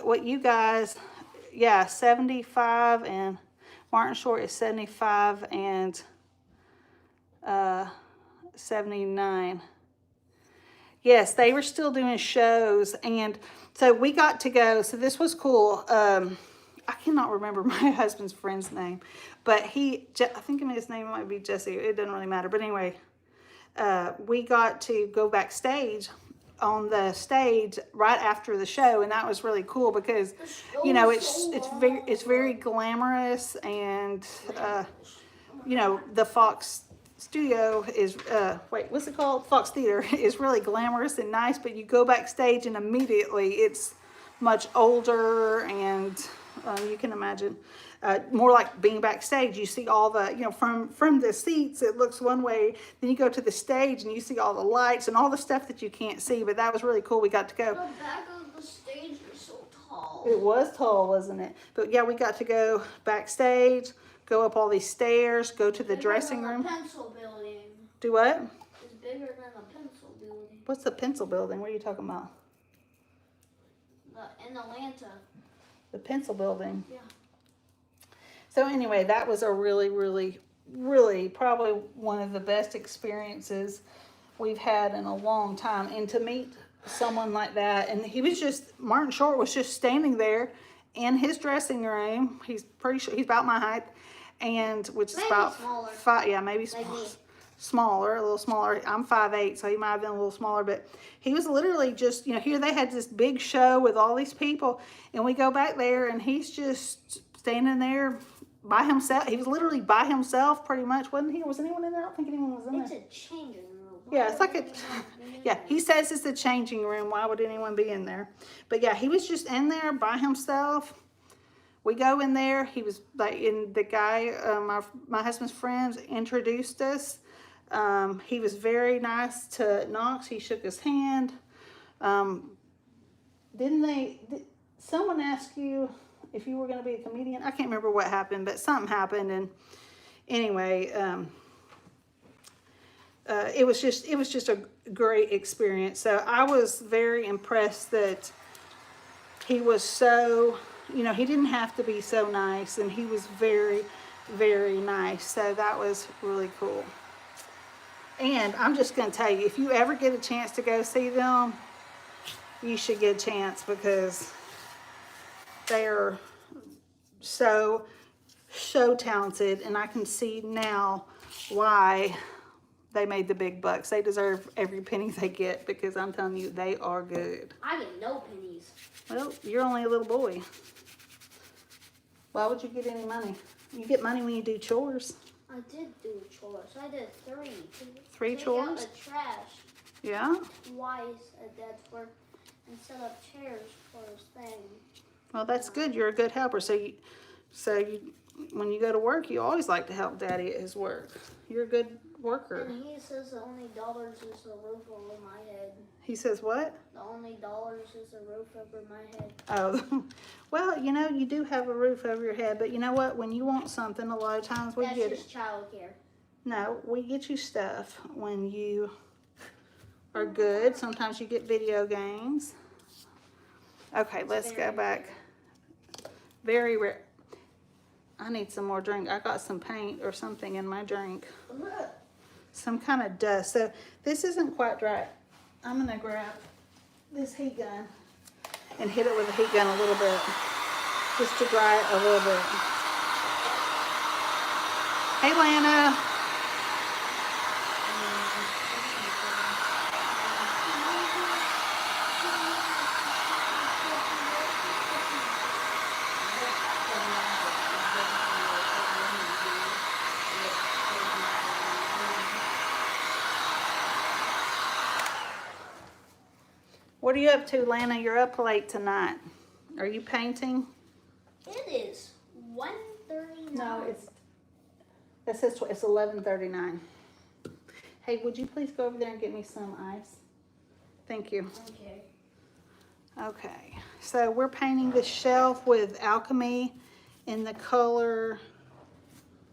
A: what you guys, yeah, 75, and Martin Short is 75 and 79. Yes, they were still doing shows, and so we got to go. So this was cool. I cannot remember my husband's friend's name, but I think his name might be Jesse. It doesn't really matter. But anyway, we got to go backstage on the stage right after the show, and that was really cool because, you know, it's very glamorous, and you know, the Fox studio is what's it called? Fox Theater is really glamorous and nice, but you go backstage and immediately it's much older, and you can imagine more like being backstage. You see all the, you know, from the seats it looks one way, then you go to the stage and you see all the lights and all the stuff that you can't see. But that was really cool. We got to go.
B: The back of the stage was so tall.
A: It was tall, wasn't it? But yeah, we got to go backstage, go up all these stairs, go to the dressing room.
B: Pencil building.
A: Do what?
B: It's bigger than the pencil building.
A: What's the pencil building? What are you talking about?
B: In Atlanta.
A: The pencil building.
B: Yeah.
A: So anyway, that was a really, really, really probably one of the best experiences we've had in a long time. And to meet someone like that, and Martin Short was just standing there in his dressing room. He's pretty sure he's about my height, and which is
B: maybe
A: about
B: smaller.
A: 5, yeah, maybe smaller, a little smaller. I'm 5'8", so he might have been a little smaller, but he was literally just, you know, here they had this big show with all these people, and we go back there, and he's just standing there by himself. He was literally by himself pretty much, wasn't he? Was anyone in there? I don't think anyone was in there.
B: It's a changing room.
A: Yeah, it's like yeah, he says it's a changing room. Why would anyone be in there? But yeah, he was just in there by himself we go in there. He was like, and the guy, my husband's friends introduced us. He was very nice to Knox. He shook his hand. Someone ask you if you were going to be a comedian? I can't remember what happened, but something happened. And anyway, it was just a great experience. So I was very impressed that he was so, you know, he didn't have to be so nice, and he was very, very nice. So that was really cool. And I'm just going to tell you, if you ever get a chance to go see them, you should get a chance, because they are so talented, and I can see now why they made the big bucks. They deserve every penny they get, because I'm telling you, they are good.
B: I get no pennies.
A: Well, you're only a little boy. Why would you get any money? You get money when you do chores.
B: I did do chores. I did 3.
A: Three
B: Take
A: chores?
B: out the trash
A: Yeah?
B: twice at Dad's work and set up chairs for his thing.
A: Well, that's good. You're a good helper. So when you go to work, you always like to help Daddy at his work. You're a good worker.
B: And he says the only dollars is the roof over my head.
A: He says what?
B: The only dollars is the roof over my head.
A: Oh, well, you know, you do have a roof over your head, but you know what? When you want something, a lot of times we
B: That's
A: get
B: just
A: it.
B: childcare.
A: No, we get you stuff when you are good. Sometimes you get video games. Okay, let's go back. Very rare. I need some more drink. I got some paint or something in my drink. Some kind of dust. So this isn't quite dry. I'm gonna grab this heat gun and hit it with a heat gun a little bit, just to dry it a little bit. Hey, Lana. What are you up to, Lana? You're up late tonight. Are you painting?
B: It is 1:39.
A: No, it says it's 11:39. Hey, would you please go over there and get me some ice? Thank you.
B: Okay.
A: Okay, so we're painting this shelf with Alchemy in the color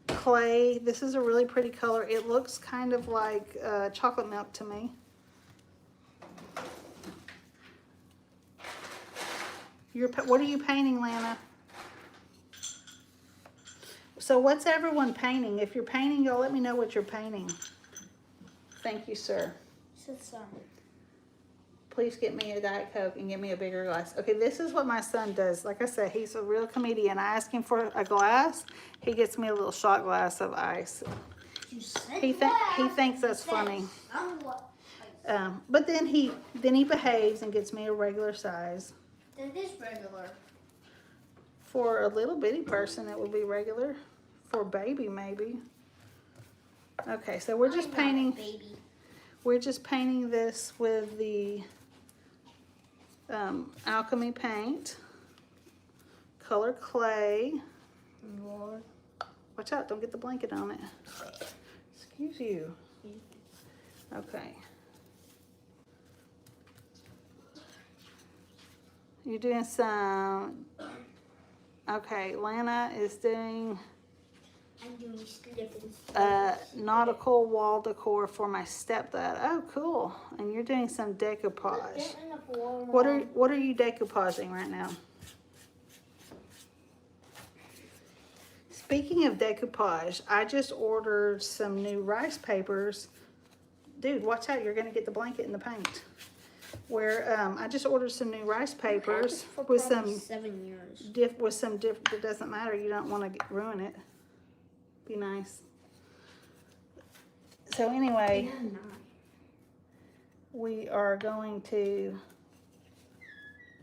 A: Clay. This is a really pretty color. It looks kind of like chocolate milk to me. What are you painting, Lana? So what's everyone painting? If you're painting, y'all let me know what you're painting. Thank you, sir. Please get me a Diet Coke and get me a bigger glass. Okay, this is what my son does. Like I said, he's a real comedian. I ask him for a glass. He gets me a little shot glass of ice. He thinks that's funny. But then he behaves and gets me a regular size.
B: That is regular.
A: For a little bitty person, it would be regular. For a baby, maybe. Okay, so we're just painting.
B: Baby.
A: We're just painting this with the Alchemy paint, color Clay.
B: Lord.
A: Watch out! Don't get the blanket on it. Excuse you. Okay. You're doing some. Okay, Lana is doing
B: I'm doing slip
A: nautical wall decor for my stepdad. Oh, cool! And you're doing some decoupage. What are you decoupaging right now? Speaking of decoupage, I just ordered some new rice papers. Dude, watch out! You're gonna get the blanket and the paint. I just ordered some new rice papers with some
B: 7 years.
A: It doesn't matter. You don't want to ruin it. Be nice. So anyway, we are going to.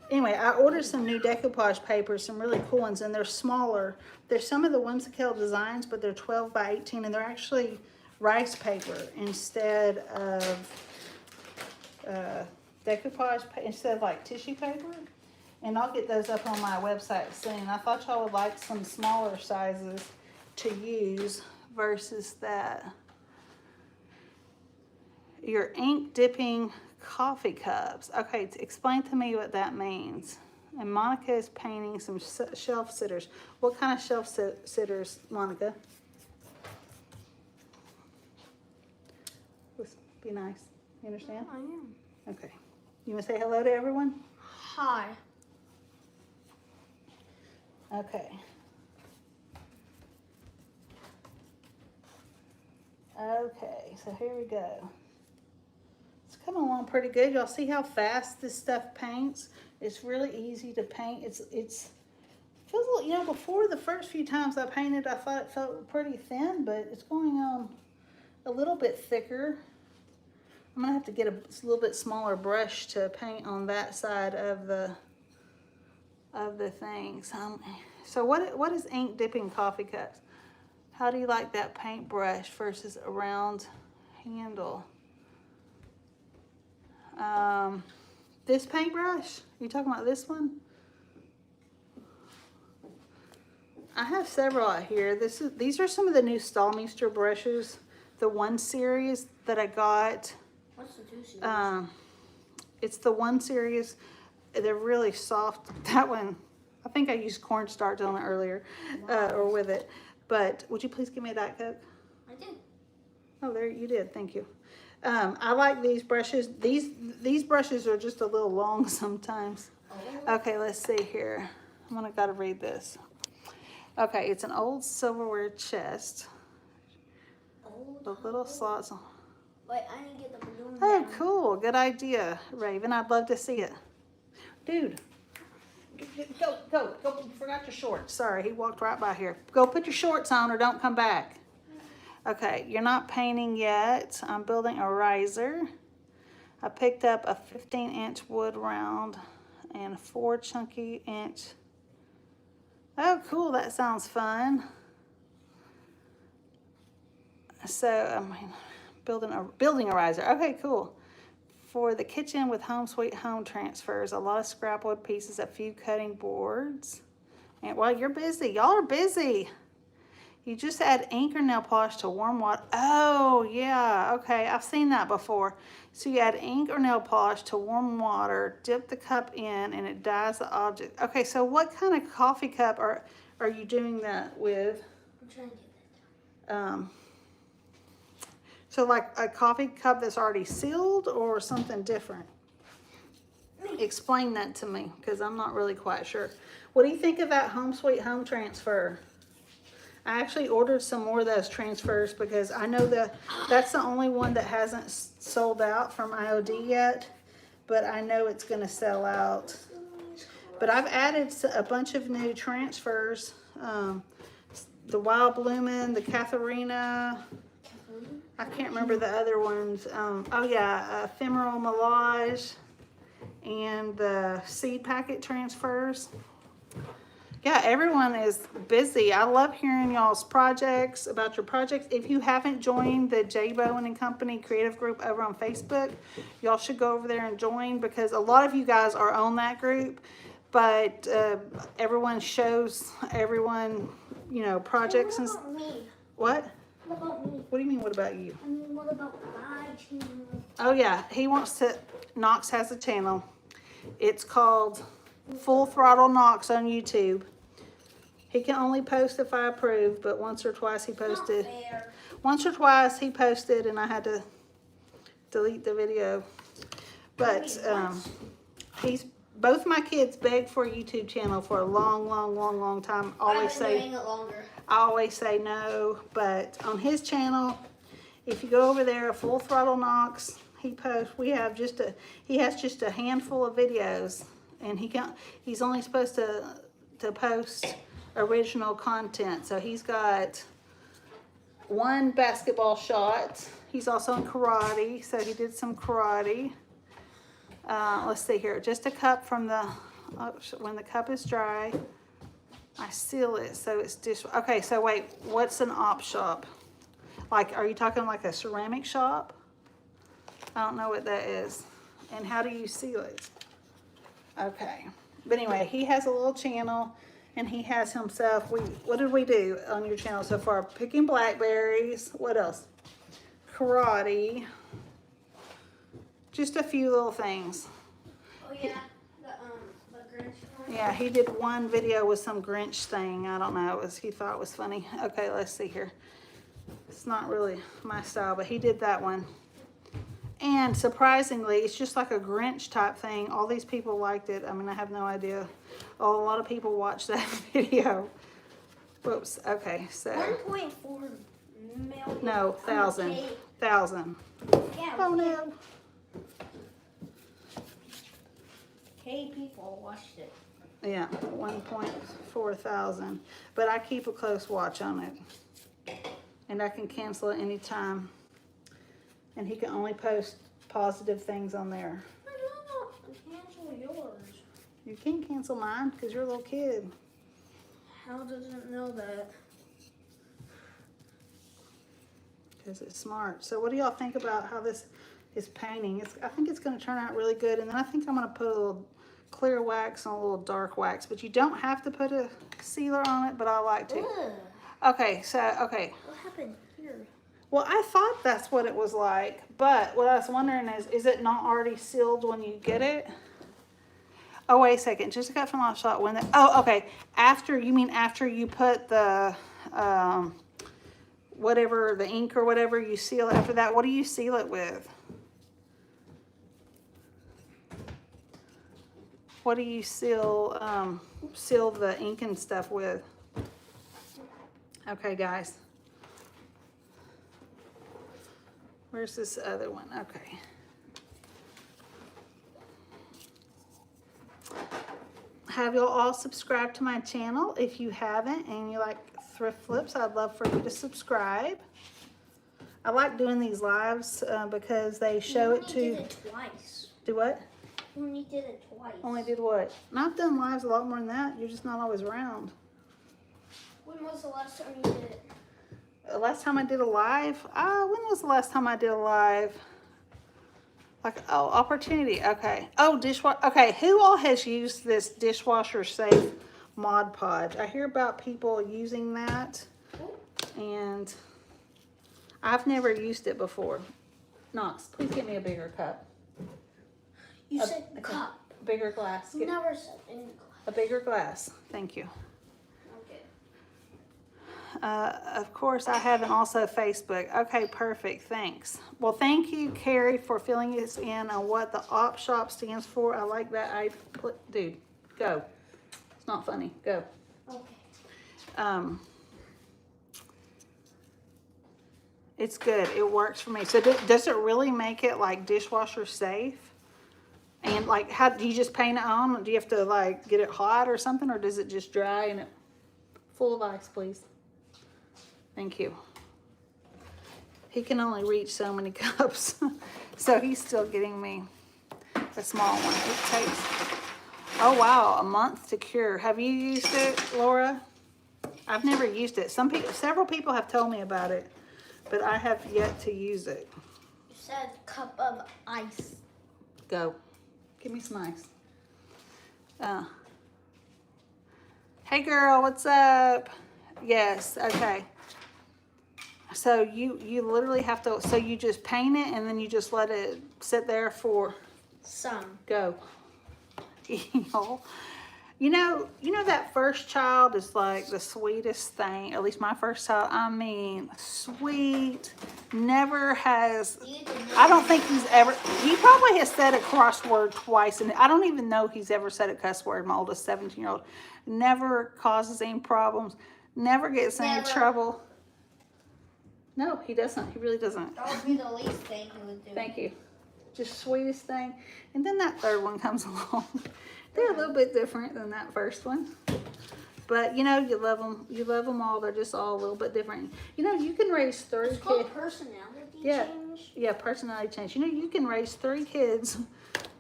A: Anyway, I ordered some new decoupage papers, some really cool ones, and they're smaller. They're some of the Whimsykel designs, but they're 12 by 18, and they're actually rice paper instead of decoupage, instead of like tissue paper. And I'll get those up on my website soon. I thought y'all would like some smaller sizes to use versus that. Your ink dipping coffee cups. Okay, explain to me what that means. And Monica is painting some shelf sitters. What kind of shelf sitters, Monica? Be nice. You understand?
B: I am.
A: Okay. You want to say hello to everyone?
B: Hi.
A: Okay. Okay, so here we go. It's coming along pretty good. Y'all see how fast this stuff paints? It's really easy to paint. It's feels a little, you know, before the first few times I painted, I thought it felt pretty thin, but it's going on a little bit thicker. I'm gonna have to get a little bit smaller brush to paint on that side of the things. So what is ink dipping coffee cups? How do you like that paintbrush versus a round handle? This paintbrush? You talking about this one? I have several out here. These are some of the new Stallmeister brushes, the 1 series that I got.
B: What's the 2 series?
A: It's the 1 series. They're really soft. That one, I think I used cornstarch on it earlier, or with it. But would you please give me a Diet Coke?
B: I did.
A: Oh, there you did. Thank you. I like these brushes. These brushes are just a little long sometimes.
B: Oh.
A: Okay, let's see here. Gotta read this. Okay, it's an old silverware chest. The little slots.
B: Wait, I need to get the balloon.
A: Oh,
B: down.
A: cool. Good idea, Raven. I'd love to see it. Dude, go. You forgot your shorts. Sorry, he walked right by here. Go put your shorts on or don't come back. Okay, you're not painting yet. I'm building a riser. I picked up a 15-inch wood round and 4 chunky inch. Oh, cool. That sounds fun. So, I mean, building a riser. Okay, cool. For the kitchen with Home Sweet Home transfers, a lot of scrap wood pieces, a few cutting boards. And well, you're busy. Y'all are busy. You just add ink or nail polish to warm water. Oh, yeah. Okay, I've seen that before. So you add ink or nail polish to warm water, dip the cup in, and it dyes the object. Okay, so what kind of coffee cup are you doing that with?
B: I'm trying to get that down.
A: So like a coffee cup that's already sealed or something different? Explain that to me, because I'm not really quite sure. What do you think of that Home Sweet Home transfer? I actually ordered some more of those transfers because I know that's the only one that hasn't sold out from IOD yet, but I know it's going to sell out. But I've added a bunch of new transfers. The Wild Bloomin', the Katharina, I can't remember the other ones. Oh yeah, Ephemeral Melange and the seed packet transfers. Yeah, everyone is busy. I love hearing y'all's projects, about your projects. If you haven't joined the J. Bowen and Company creative group over on Facebook, y'all should go over there and join, because a lot of you guys are on that group, but everyone shows everyone, you know, projects and
B: What about me?
A: what?
B: What about me?
A: What do you mean, what about you?
B: I mean, what about my channel?
A: Oh yeah, he wants to, Knox has a channel. It's called Full Throttle Knox on YouTube. He can only post if I approve, but once or twice he posted.
B: Not fair.
A: Once or twice he posted and I had to delete the video. But both my kids begged for a YouTube channel for a long time.
B: I've been doing it longer.
A: I always say no, but on his channel, if you go over there, Full Throttle Knox, he posts. He has just a handful of videos, and he's only supposed to post original content. So he's got one basketball shot. He's also in karate, so he did some karate. Let's see here, just a cup from when the cup is dry, I seal it so it's okay. So wait, what's an op shop? Like, are you talking like a ceramic shop? I don't know what that is. And how do you seal it? Okay, But anyway, he has a little channel, and he has himself. What did we do on your channel so far? Picking blackberries. What else? Karate. Just a few little things.
B: Oh yeah, the Grinch one.
A: Yeah, he did one video with some Grinch thing. I don't know. He thought it was funny. Okay, let's see here. It's not really my style, but he did that one. And surprisingly, it's just like a Grinch type thing. All these people liked it. I mean, I have no idea. Oh, a lot of people watched that video. Whoops. Okay, so.
B: 1.4 million.
A: No, thousand.
B: Okay.
A: Thousand.
B: Yeah.
A: Oh no.
B: K people watched it.
A: Yeah, 1.4 thousand. But I keep a close watch on it. And I can cancel it anytime. And he can only post positive things on there.
B: I don't cancel yours.
A: You can cancel mine because you're a little kid.
B: How does it know that?
A: Because it's smart. So what do y'all think about how this is painting? I think it's going to turn out really good. And then I think I'm going to put a little clear wax on a little dark wax. But you don't have to put a sealer on it, but I like to.
B: Ugh.
A: Okay, so, okay.
B: What happened here?
A: Well, I thought that's what it was like, but what I was wondering is it not already sealed when you get it? Oh, wait a second. Just got from last shot. Oh, okay. After you put the, whatever, the ink or whatever, you seal it after that. What do you seal it with? What do you seal the ink and stuff with? Okay, guys. Where's this other one? Okay. Have y'all all subscribed to my channel? If you haven't and you like thrift flips, I'd love for you to subscribe. I like doing these lives because they show it to...
B: You only did it twice.
A: Do what?
B: You only did it twice.
A: Only did what? And I've done lives a lot more than that. You're just not always around.
B: When was the last time you did it?
A: The last time I did a live? When was the last time I did a live? Like, oh, opportunity. Okay. Oh, dishwasher. Okay, who all has used this dishwasher safe Mod Podge? I hear about people using that, and I've never used it before. Knox, please get me a bigger cup.
B: You said cup.
A: Bigger glass.
B: You never said any glass.
A: A bigger glass. Thank you. Of course, I haven't also Facebook. Okay, perfect. Thanks. Well, thank you, Carrie, for filling us in on what the op shop stands for. I like that. Dude, go. It's not funny. Go.
B: Okay.
A: It's good. It works for me. So does it really make it like dishwasher safe? And like, how do you just paint it on? Do you have to like get it hot or something, or does it just dry and it full of ice, please? Thank you. He can only reach so many cups. So he's still getting me a small one. It takes, oh wow, a month to cure. Have you used it, Laura? I've never used it. Several people have told me about it, but I have yet to use it.
B: You said cup of ice.
A: Go. Give me some ice. Hey girl, what's up? Yes, okay. So you literally have to, so you just paint it and then you just let it sit there for
B: some.
A: Go. You know that first child is like the sweetest thing. At least my first child, I mean, sweet. Never has, I don't think he's ever, he probably has said a cross word twice, and I don't even know he's ever said a cuss word, my oldest 17-year-old. Never causes any problems. Never gets in any trouble. No, he doesn't. He really doesn't.
B: That would be the least thing he would do.
A: Thank you. Just sweetest thing. And then that third one comes along. They're a little bit different than that first one. But, you know, you love them. You love them all. They're just all a little bit different. You know, you can raise 3 kids.
B: It's called personality change.
A: Yeah, personality change. You know, you can raise 3 kids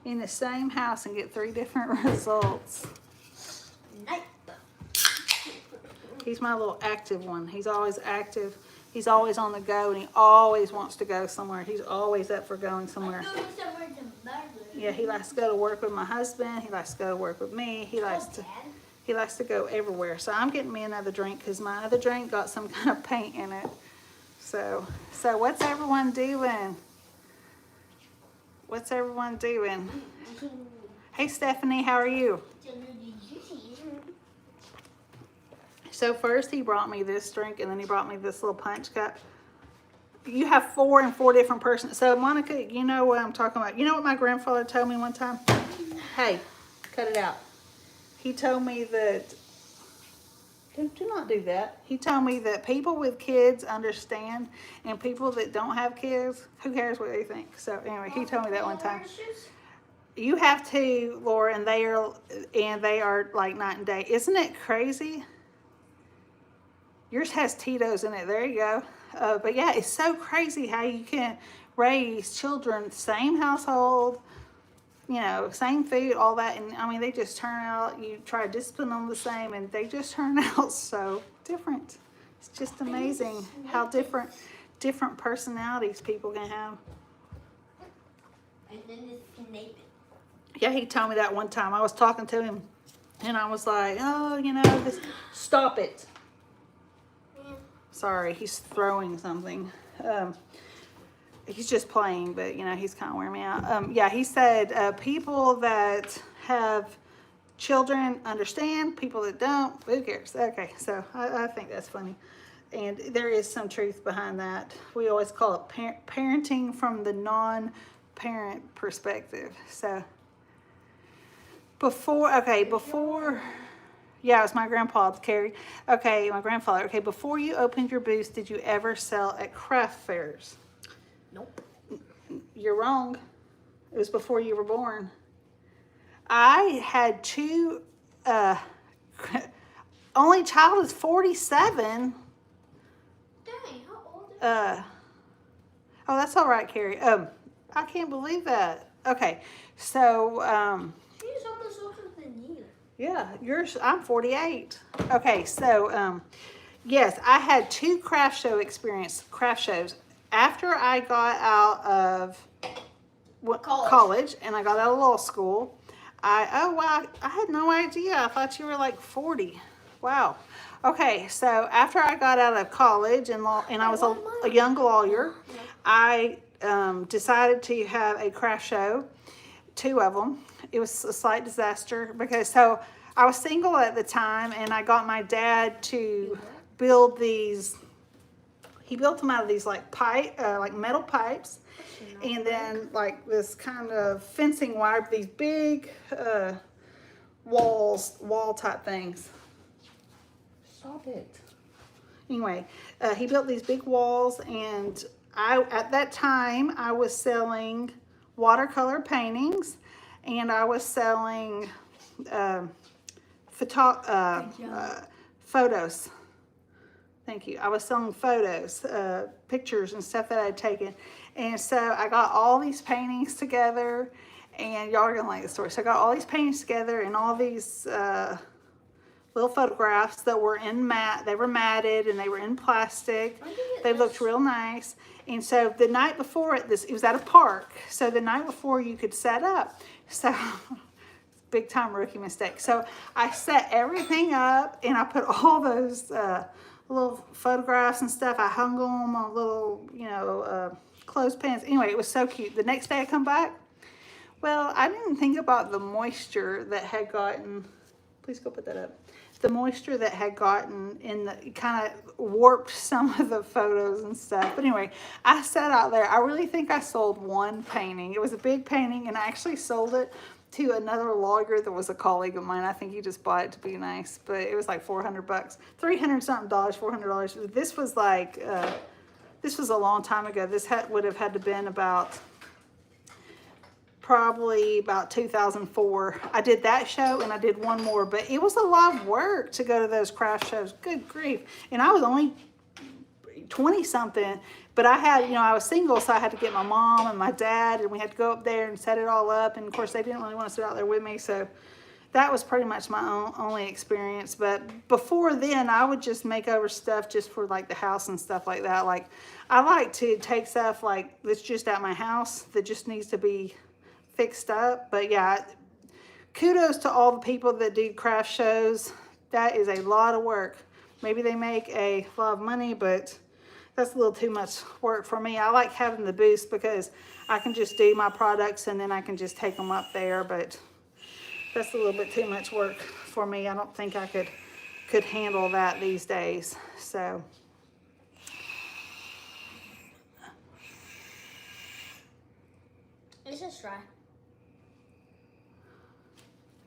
A: in the same house and get 3 different results.
B: Nope.
A: He's my little active one. He's always active. He's always on the go, and he always wants to go somewhere. He's always up for going somewhere. Yeah, he likes to go to work with my husband. He likes to go to work with me. He likes to go everywhere. So I'm getting me another drink because my other drink got some kind of paint in it. So what's everyone doing? What's everyone doing? Hey Stephanie, how are you? So first he brought me this drink and then he brought me this little punch cup. You have 4 and 4 different persons. So Monica, you know what I'm talking about. You know what my grandfather told me one time? Hey, cut it out. He told me that, do not do that. He told me that people with kids understand and people that don't have kids, who cares what they think? So anyway, he told me that one time. You have to, Laura, and they are like night and day. Isn't it crazy? Yours has Tito's in it. There you go. But yeah, it's so crazy how you can raise children, same household, you know, same food, all that. And I mean, they just turn out, you try to discipline them the same and they just turn out so different. It's just amazing how different personalities people can have.
B: And then it's Nathan.
A: Yeah, he told me that one time. I was talking to him and I was like, oh, you know, stop it. Sorry, he's throwing something. He's just playing, but you know, he's kind of wearing me out. Yeah, he said people that have children understand, people that don't, who cares? Okay, so I think that's funny. And there is some truth behind that. We always call it parenting from the non-parent perspective. So before, yeah, it was my grandpa, Carrie. Okay, my grandfather. Okay, before you opened your booth, did you ever sell at craft fairs?
B: Nope.
A: You're wrong. It was before you were born. I had 2, only child is 47.
B: Dang, how old is
A: Oh, that's all right, Carrie. I can't believe that. Okay, so,
B: She's almost older than you.
A: yeah, I'm 48. Okay, so, yes, I had 2 craft shows. After I got out of college and I got out of law school, I had no idea. I thought you were like 40. Wow. Okay, so after I got out of college and I was a young lawyer, I decided to have a craft show, 2 of them. It was a slight disaster because I was single at the time and I got my dad to build these. He built them out of these like metal pipes, and then like this kind of fencing wire, these big wall type things. Stop it. Anyway, he built these big walls, and at that time I was selling watercolor paintings, and I was selling photos. Thank you. I was selling photos, pictures and stuff that I'd taken. And so I got all these paintings together, and y'all are going to like the story. So I got all these paintings together and all these little photographs that were they were matted and they were in plastic. They looked real nice. And so the night before it was at a park. So the night before you could set up. So big time rookie mistake. So I set everything up and I put all those little photographs and stuff. I hung them on little, clothespins. Anyway, it was so cute. The next day I come back. Well, I didn't think about the moisture that had gotten, please go put that up. The moisture that had gotten kind of warped some of the photos and stuff. But anyway, I sat out there. I really think I sold 1 painting. It was a big painting, and I actually sold it to another lawyer that was a colleague of mine. I think he just bought it to be nice, but it was like $400, $300 something, $400. This was like, this was a long time ago. This would have had to been probably about 2004. I did that show and I did one more, but it was a lot of work to go to those craft shows. Good grief. And I was only 20 something, but I had, I was single, so I had to get my mom and my dad, and we had to go up there and set it all up. And of course they didn't really want to sit out there with me. So that was pretty much my only experience. But before then, I would just make over stuff just for like the house and stuff like that. Like I like to take stuff like that's just at my house that just needs to be fixed up. But yeah, kudos to all the people that do craft shows. That is a lot of work. Maybe they make a lot of money, but that's a little too much work for me. I like having the booth because I can just do my products and then I can just take them up there, but that's a little bit too much work for me. I don't think I could handle that these days. So
B: It's just dry.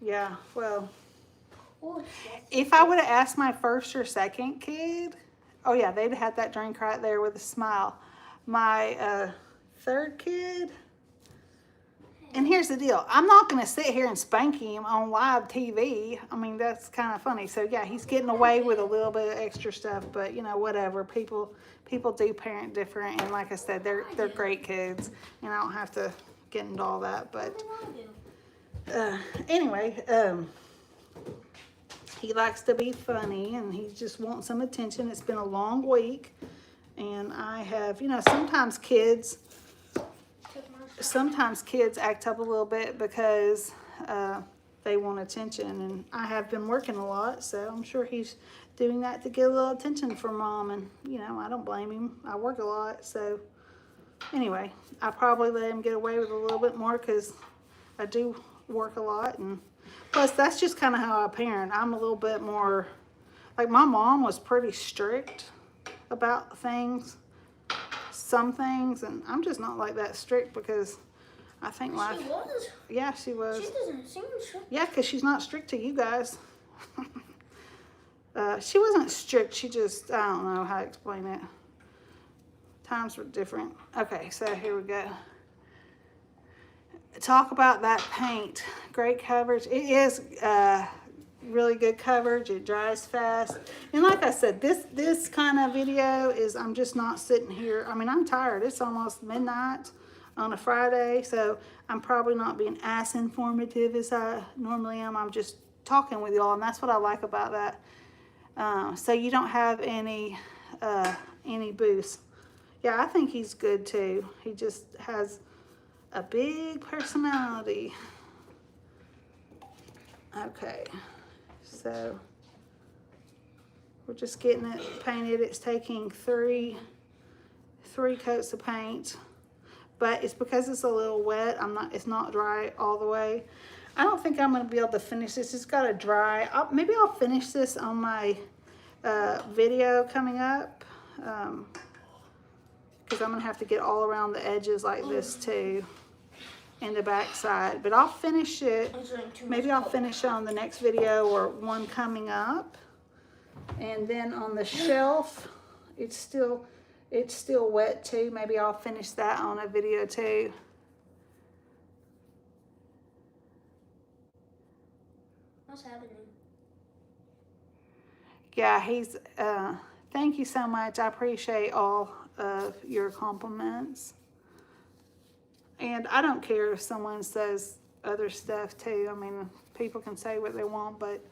A: yeah, well,
B: Oh,
A: if I would have asked my first or second kid, oh yeah, they'd had that drink right there with a smile. My third kid, and here's the deal, I'm not going to sit here and spank him on live TV. I mean, that's kind of funny. So yeah, he's getting away with a little bit of extra stuff, but you know, whatever. People do parent different, and like I said, they're great kids, and I don't have to get into all that. But anyway, he likes to be funny, and he just wants some attention. It's been a long week, and I have, you know, sometimes kids act up a little bit because they want attention, and I have been working a lot, so I'm sure he's doing that to get a little attention from mom, and you know, I don't blame him. I work a lot, so anyway, I probably let him get away with a little bit more because I do work a lot, and plus that's just kind of how I parent. I'm a little bit more, like my mom was pretty strict about things, some things, and I'm just not like that strict because I think life.
B: She was.
A: Yeah, she was.
B: She doesn't seem strict.
A: Yeah, because she's not strict to you guys. She wasn't strict. She just, I don't know how to explain it. Times were different. Okay, so here we go. Talk about that paint. Great coverage. It is really good coverage. It dries fast. And like I said, this kind of video is, I'm just not sitting here. I mean, I'm tired. It's almost midnight on a Friday, so I'm probably not being as informative as I normally am. I'm just talking with y'all, and that's what I like about that. So you don't have any booths. Yeah, I think he's good too. He just has a big personality. Okay, so we're just getting it painted. It's taking three coats of paint, but it's because it's a little wet. It's not dry all the way. I don't think I'm going to be able to finish this. It's got to dry. Maybe I'll finish this on my video coming up, because I'm going to have to get all around the edges like this too, and the back side. But I'll finish it. Maybe I'll finish it on the next video or one coming up. And then on the shelf, it's still wet too. Maybe I'll finish that on a video too.
B: What's happening?
A: Yeah, he's, thank you so much. I appreciate all of your compliments. And I don't care if someone says other stuff too. I mean, people can say what they want, but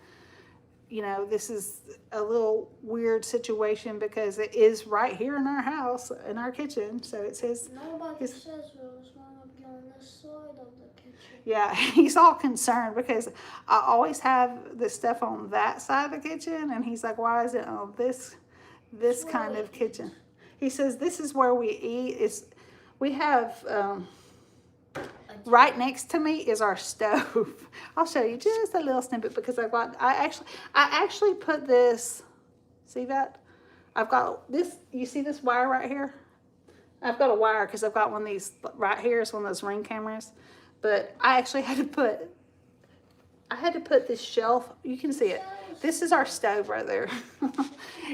A: you know, this is a little weird situation because it is right here in our house, in our kitchen. So it says,
B: Nobody says what's going to be on this side of the kitchen.
A: yeah, he's all concerned because I always have this stuff on that side of the kitchen, and he's like, why is it on this kind of kitchen? He says, this is where we eat. We have, right next to me is our stove. I'll show you just a little snippet because I actually put this, see that? I've got this, you see this wire right here? I've got a wire because I've got one of these right here. It's one of those Ring cameras. But I actually had to put this shelf, you can see it. This is our stove right there.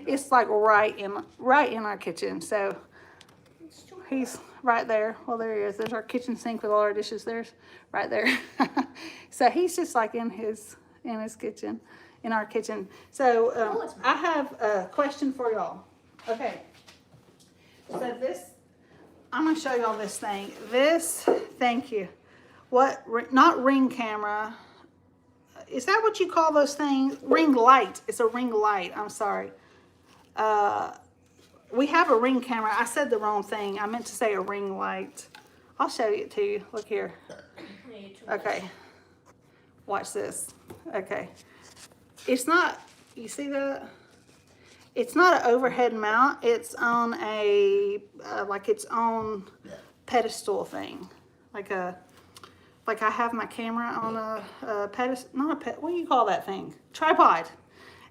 A: It's like right in our kitchen. So he's right there. Well, there he is. There's our kitchen sink with all our dishes. There's right there. So he's just like in his kitchen, in our kitchen. So I have a question for y'all. Okay. So I'm gonna show y'all this thing. Thank you. Not ring camera. Is that what you call those things? Ring light. It's a ring light. I'm sorry. We have a ring camera. I said the wrong thing. I meant to say a ring light. I'll show it to you. Look here.
B: Okay.
A: Okay. Watch this. Okay. It's not, you see that? It's not an overhead mount. It's on a, like its own pedestal thing. Like I have my camera on a pedestal, not a ped, what do you call that thing? Tripod.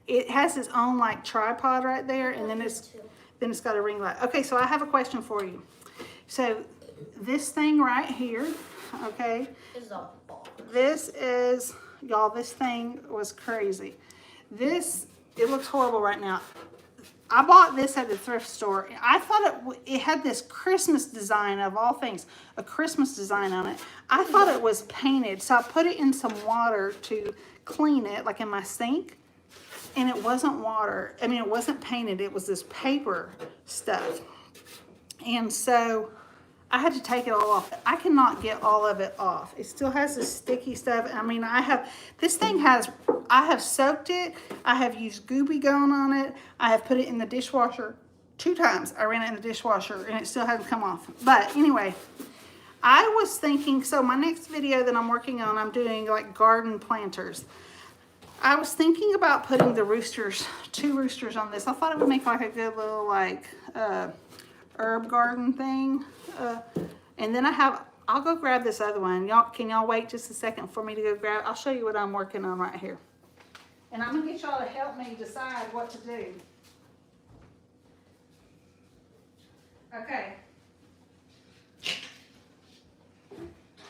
A: It has its own like tripod right there, and then it's got a ring light. Okay, so I have a question for you. So this thing right here, okay, this is, y'all, this thing was crazy. This, it looks horrible right now. I bought this at the thrift store. I thought it had this Christmas design, of all things, a Christmas design on it. I thought it was painted, so I put it in some water to clean it, like in my sink, and it wasn't water. I mean, it wasn't painted. It was this paper stuff. And so I had to take it all off. I cannot get all of it off. It still has this sticky stuff. I mean, I have soaked it. I have used Goo Be Gone on it. I have put it in the dishwasher 2 times. I ran it in the dishwasher and it still hasn't come off. But anyway, I was thinking, so my next video that I'm working on, I'm doing like garden planters. I was thinking about putting the roosters, 2 roosters on this. I thought it would make like a good little like herb garden thing. And then I'll go grab this other one. Can y'all wait just a second for me to go grab? I'll show you what I'm working on right here. And I'm gonna get y'all to help me decide what to do. Okay.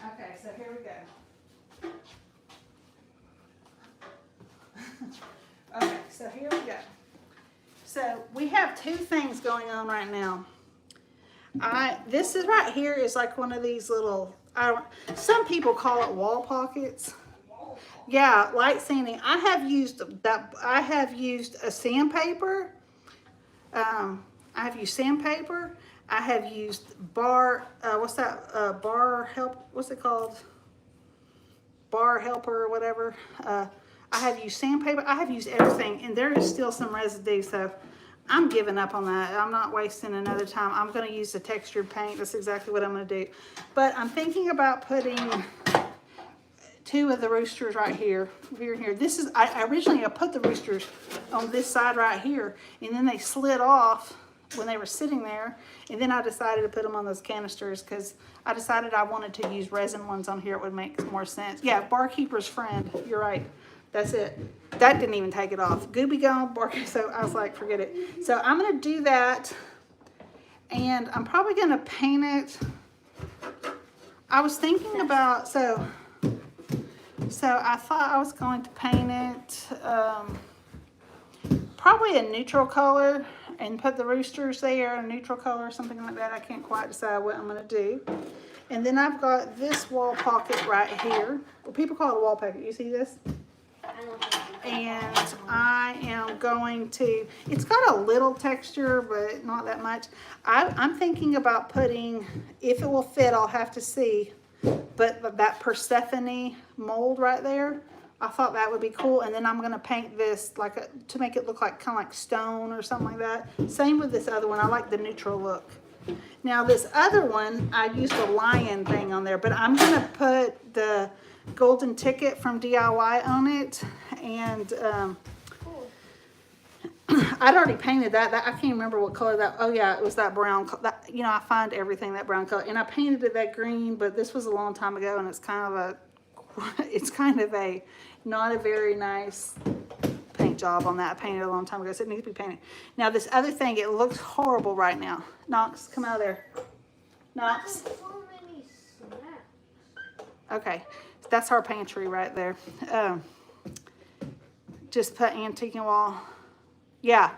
A: Okay, so here we go. Okay, so here we go. So we have 2 things going on right now. This is right here is like one of these little, some people call it wall pockets. Yeah, light sanding. I have used a sandpaper. I have used sandpaper. I have used bar, what's it called? Bar helper or whatever. I have used sandpaper. I have used everything, and there is still some residue, so I'm giving up on that. I'm not wasting another time. I'm going to use the textured paint. That's exactly what I'm going to do. But I'm thinking about putting 2 of the roosters right here. This is, I originally put the roosters on this side right here, and then they slid off when they were sitting there. And then I decided to put them on those canisters because I decided I wanted to use resin ones on here. It would make more sense. Yeah, Barkeeper's Friend. You're right. That's it. That didn't even take it off. Goo Be Gone, so I was like, forget it. So I'm going to do that, and I'm probably going to paint it. I was thinking about, so I thought I was going to paint it probably a neutral color and put the roosters there, a neutral color or something like that. I can't quite decide what I'm going to do. And then I've got this wall pocket right here. Well, people call it a wall pocket. You see this? And I am going to, it's got a little texture, but not that much. I'm thinking about putting, if it will fit, I'll have to see, but that Persephone mold right there, I thought that would be cool. And then I'm going to paint this like to make it look like kind of like stone or something like that. Same with this other one. I like the neutral look. Now this other one, I used a lion thing on there, but I'm going to put the golden ticket from DIY on it. And I'd already painted that. I can't remember what color that, oh yeah, it was that brown. You know, I find everything that brown color. And I painted it that green, but this was a long time ago, and it's kind of a not a very nice paint job on that. I painted it a long time ago, so it needs to be painted. Now this other thing, it looks horrible right now. Knox, come out of there. Knox. Okay, that's our pantry right there. Just put antique wall. Yeah,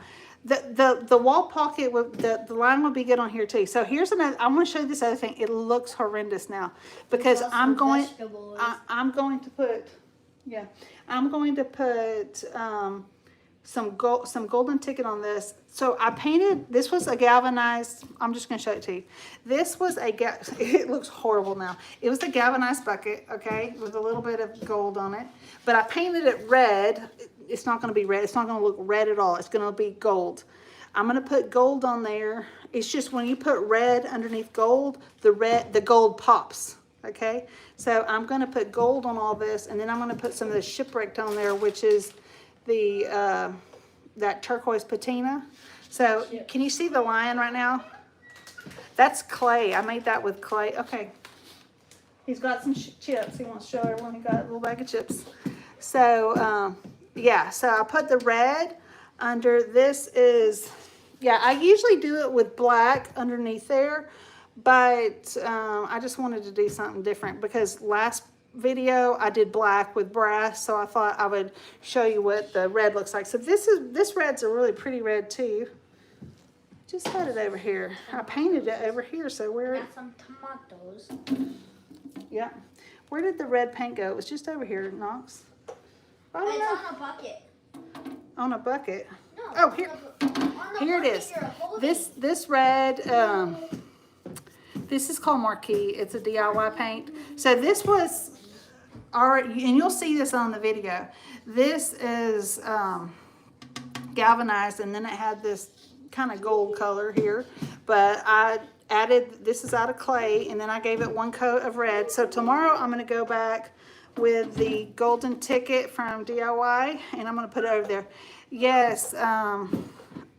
A: the wall pocket, the line would be good on here too. So here's another, I want to show you this other thing. It looks horrendous now because I'm going to put, yeah, I'm going to put some golden ticket on this. So I painted, this was a galvanized, I'm just going to show it to you. This was it looks horrible now. It was a galvanized bucket, okay, with a little bit of gold on it. But I painted it red. It's not going to be red. It's not going to look red at all. It's going to be gold. I'm going to put gold on there. It's just when you put red underneath gold, the gold pops, okay? So I'm gonna put gold on all this, and then I'm gonna put some of the Shipwrecked on there, which is the, that turquoise patina. So can you see the lion right now? That's clay. I made that with clay. Okay. He's got some chips. He wants to show everyone he got a little bag of chips. So, yeah, so I put the red under. This is, yeah, I usually do it with black underneath there, but I just wanted to do something different because last video I did black with brass, so I thought I would show you what the red looks like. So this red's a really pretty red too. Just had it over here. I painted it over here, so where?
B: Got some tomatoes.
A: Yeah. Where did the red paint go? It was just over here, Knox. I don't know.
B: It's on a bucket.
A: On a bucket.
B: No.
A: Oh, here. Here it is. This red, this is called Marquee. It's a DIY paint. So this was already, and you'll see this on the video. This is galvanized, and then it had this kind of gold color here. But I added, this is out of clay, and then I gave it one coat of red. So tomorrow I'm going to go back with the golden ticket from DIY, and I'm going to put it over there. Yes,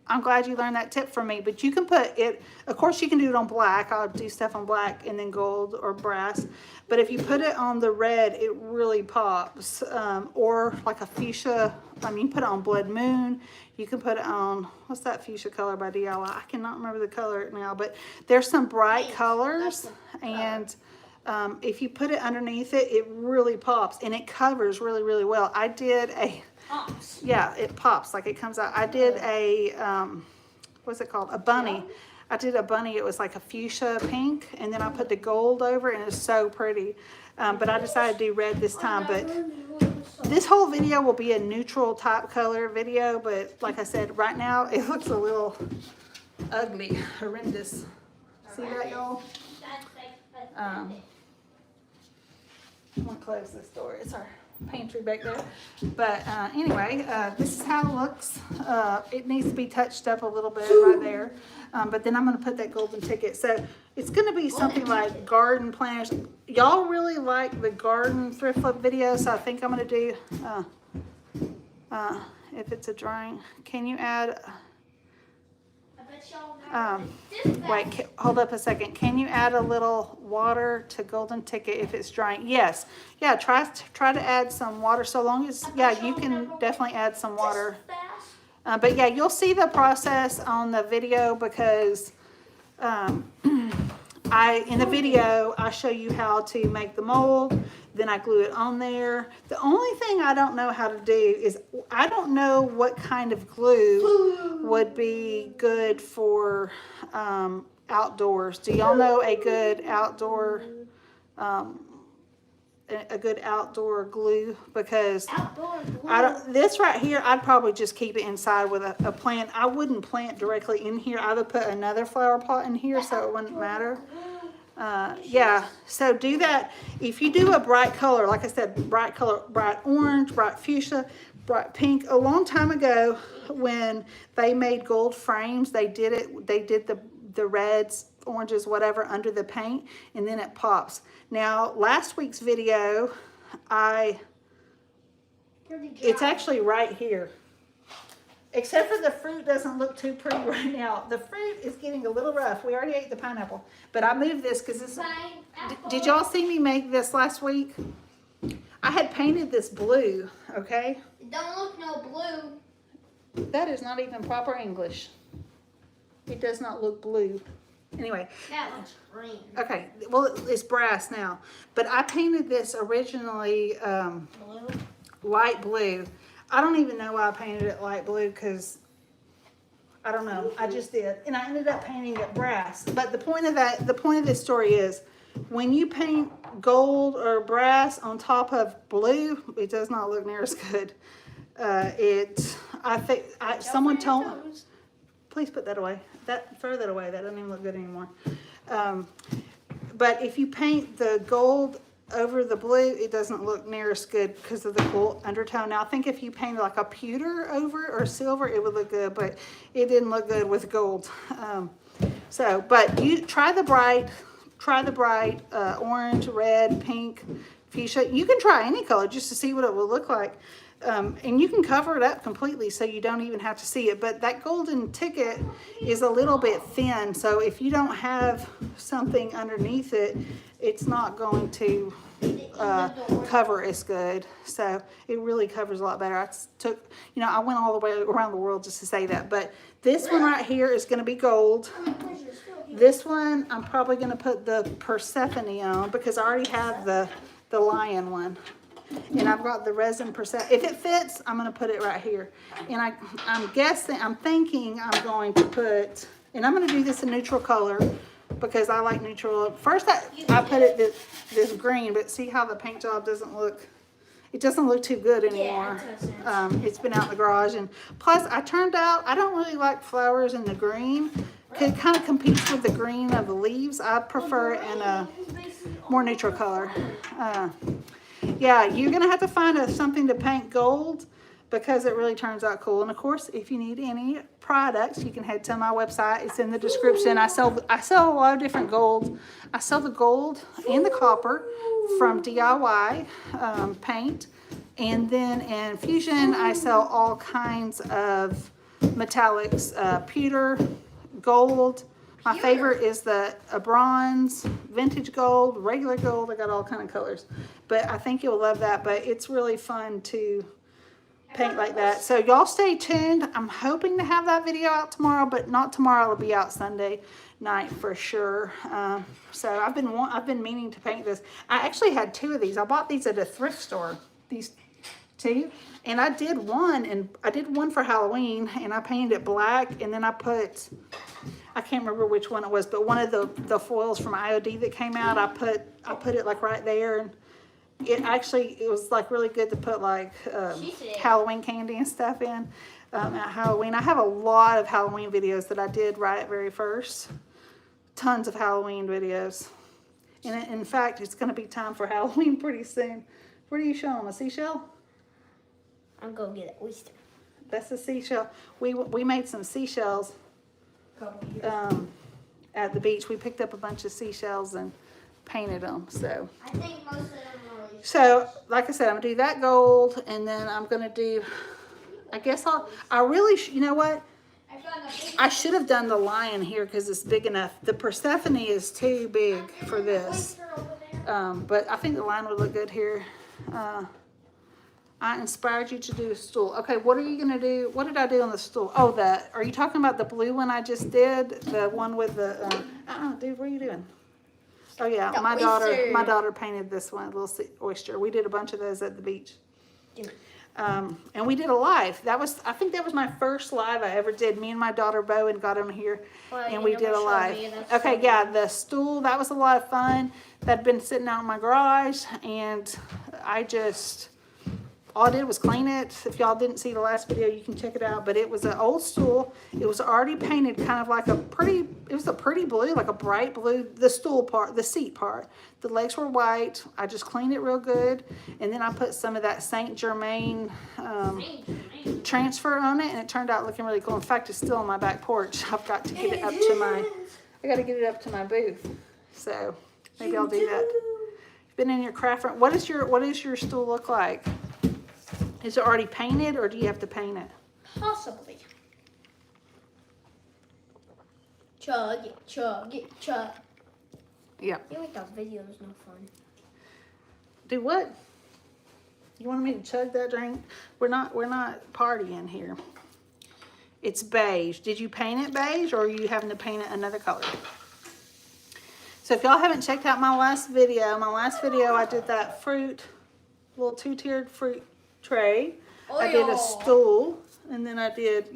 A: I'm glad you learned that tip from me, but you can put it, of course you can do it on black. I'll do stuff on black and then gold or brass, but if you put it on the red, it really pops. Or like a fuchsia, I mean, you put it on Blood Moon. You can put it on, what's that fuchsia color by DIY? I cannot remember the color now, but there's some bright colors, and if you put it underneath it, it really pops, and it covers really, really well. I did a,
B: Pops.
A: yeah, it pops, like it comes out. I did a, what's it called? A bunny. I did a bunny, it was like a fuchsia pink, and then I put the gold over, and it's so pretty. But I decided to do red this time, but this whole video will be a neutral type color video, but like I said, right now it looks a little ugly, horrendous. See that, y'all? I'm gonna close this door. It's our pantry back there. But anyway, this is how it looks. It needs to be touched up a little bit right there. But then I'm gonna put that golden ticket. So it's gonna be something like garden planters. Y'all really like the garden thrift flip video, so I think I'm gonna do, if it's a drawing, can you add, wait, hold up a second. Can you add a little water to golden ticket if it's drying? Yes. Yeah, try to add some water, so long as, yeah, you can definitely add some water. But yeah, you'll see the process on the video because in the video, I show you how to make the mold, then I glue it on there. The only thing I don't know how to do is, I don't know what kind of glue would be good for outdoors. Do y'all know a good outdoor glue? Because I don't, this right here, I'd probably just keep it inside with a plant. I wouldn't plant directly in here. I would put another flower pot in here so it wouldn't matter. Yeah, so do that. If you do a bright color, like I said, bright color, bright orange, bright fuchsia, bright pink. A long time ago when they made gold frames, they did the reds, oranges, whatever under the paint, and then it pops. Now, last week's video, it's actually right here. Except for the fruit doesn't look too pretty right now. The fruit is getting a little rough. We already ate the pineapple. But I moved this because this, did y'all see me make this last week? I had painted this blue, okay?
B: It don't look no blue.
A: That is not even proper English. It does not look blue. Anyway.
B: That looks green.
A: Okay, well, it's brass now. But I painted this originally
B: Blue?
A: light blue. I don't even know why I painted it light blue because I don't know. I just did. And I ended up painting it brass. But the point of this story is when you paint gold or brass on top of blue, it does not look near as good. Someone told me, please put that away. Throw that away. That doesn't even look good anymore. But if you paint the gold over the blue, it doesn't look near as good because of the cool undertone. Now I think if you painted like a pewter over or silver, it would look good, but it didn't look good with gold. But you try the bright try the bright orange, red, pink, fuchsia. You can try any color just to see what it will look like. And you can cover it up completely so you don't even have to see it. But that golden ticket is a little bit thin. So if you don't have something underneath it, it's not going to cover as good. So it really covers a lot better. I took, you know, I went all the way around the world just to say that. But this one right here is going to be gold. This one, I'm probably going to put the Persephone on because I already have the lion one. And I've got the resin Persephone. If it fits, I'm going to put it right here. And I'm thinking I'm going to put, and I'm going to do this in neutral color because I like neutral. First, I put it this green, but see how the paint job doesn't look, it doesn't look too good anymore.
B: Yeah,
A: it's been out in the garage. And plus, I don't really like flowers in the green. It kind of competes with the green of the leaves. I prefer it in a more neutral color. Yeah, you're going to have to find something to paint gold because it really turns out cool. And of course, if you need any products, you can head to my website. It's in the description. I sell a lot of different golds. I sell the gold and the copper from DIY paint. And then in Fusion, I sell all kinds of metallics, pewter, gold. My favorite is a bronze, vintage gold, regular gold. I got all kind of colors. But I think you'll love that. But it's really fun to paint like that. So y'all stay tuned. I'm hoping to have that video out tomorrow, but not tomorrow. It'll be out Sunday night for sure. So I've been meaning to paint this. I actually had 2 of these. I bought these at a thrift store. These 2. And I did one for Halloween, and I painted it black, and then I can't remember which one it was, but one of the foils from IOD that came out, I put it like right there, and it was like really good to put like Halloween candy and stuff in at Halloween. I have a lot of Halloween videos that I did right at very first. Tons of Halloween videos. And in fact, it's going to be time for Halloween pretty soon. What are you showing? A seashell?
B: I'm going to get an oyster.
A: That's a seashell. We made some seashells at the beach. We picked up a bunch of seashells and painted them. So
B: I think most of them are.
A: So like I said, I'm gonna do that gold, and then I'm gonna do. I guess you know what? I should have done the lion here because it's big enough. The Persephone is too big for this. But I think the lion would look good here. I inspired you to do a stool. Okay, what are you going to do? What did I do on the stool? Oh, are you talking about the blue one I just did? The one with the, dude, what are you doing? Oh yeah, my daughter painted this one, a little oyster. We did a bunch of those at the beach. And we did a live. I think that was my first live I ever did. Me and my daughter Bowen got on here, and we did a live. Okay, yeah, the stool, that was a lot of fun. That'd been sitting out in my garage, and all I did was clean it. If y'all didn't see the last video, you can check it out. But it was an old stool. It was already painted kind of like it was a pretty blue, like a bright blue, the stool part, the seat part. The legs were white. I just cleaned it real good. And then I put some of that Saint Germain transfer on it, and it turned out looking really cool. In fact, it's still on my back porch. I've got to get it up to my booth. So maybe I'll do that. You've been in your craft room. What does your stool look like? Is it already painted, or do you have to paint it?
B: Possibly. Chug it, chug it, chug.
A: Yeah.
B: You make that video is no fun.
A: Do what? You want me to chug that drink? We're not partying here. It's beige. Did you paint it beige, or are you having to paint it another color? So if y'all haven't checked out my last video, I did that little 2-tiered fruit tray. I did a stool, and then I did,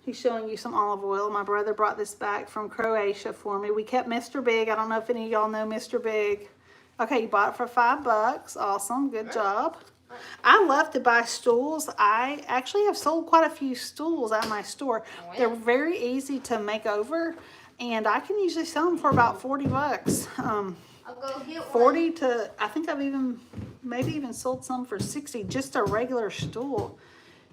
A: he's showing you some olive oil. My brother brought this back from Croatia for me. We kept Mr. Big. I don't know if any of y'all know Mr. Big. Okay, you bought it for $5. Awesome, good job. I love to buy stools. I actually have sold quite a few stools at my store. They're very easy to make over, and I can usually sell them for about $40.
B: I'll go get
A: 40 to, I think I've maybe even sold some for 60, just a regular stool.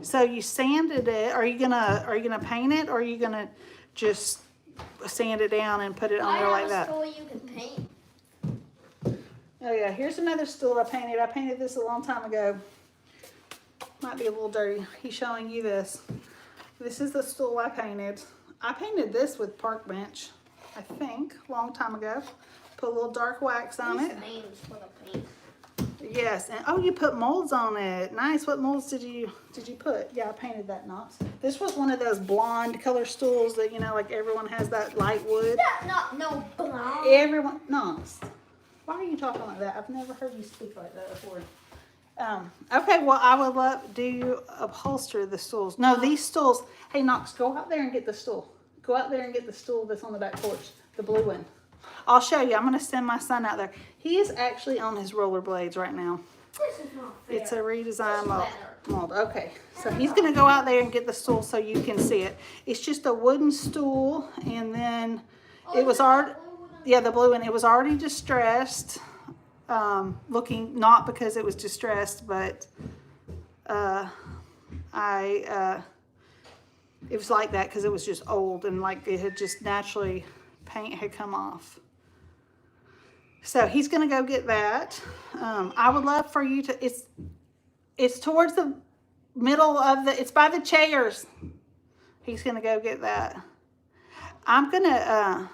A: So you sanded it. Are you gonna paint it, or are you gonna just sand it down and put it on there like that.
B: I have a stool you can paint.
A: Oh yeah, here's another stool I painted. I painted this a long time ago. Might be a little dirty. He's showing you this. This is the stool I painted. I painted this with park bench, I think, a long time ago. Put a little dark wax on it.
B: Names for the paint.
A: Yes, and oh, you put molds on it. Nice. What molds did you put? Yeah, I painted that, Knox. This was one of those blonde color stools that, you know, like everyone has that light wood.
B: No blonde.
A: Everyone, Knox. Why are you talking like that? I've never heard you speak like that before. Okay, well, I would love, do you upholster the stools? No, these stools, hey, Knox, go out there and get the stool. Go out there and get the stool that's on the back porch, the blue one. I'll show you. I'm going to send my son out there. He is actually on his rollerblades right now.
B: This is not fair.
A: It's a redesign
B: This
A: mold. Okay, so he's going to go out there and get the stool so you can see it. It's just a wooden stool, and then it was already, yeah, the blue one. It was already distressed, looking, not because it was distressed, but it was like that because it was just old and like it had just naturally, paint had come off. So he's gonna go get that. I would love for you to, it's towards the middle of the, it's by the chairs. He's gonna go get that. I'm gonna,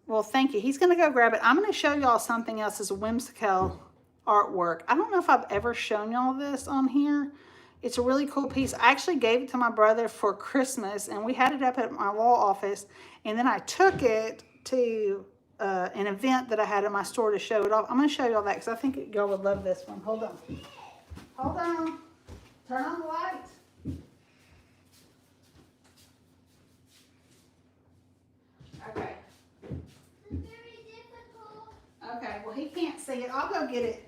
A: well, thank you. He's gonna go grab it. I'm gonna show y'all something else as a Whimsykel artwork. I don't know if I've ever shown y'all this on here. It's a really cool piece. I actually gave it to my brother for Christmas, and we had it up at my law office, and then I took it to an event that I had in my store to show it off. I'm going to show y'all that because I think y'all would love this one. Hold on. Hold on. Turn on the light. Okay.
B: It's very difficult.
A: Okay, well, he can't see it. I'll go get it.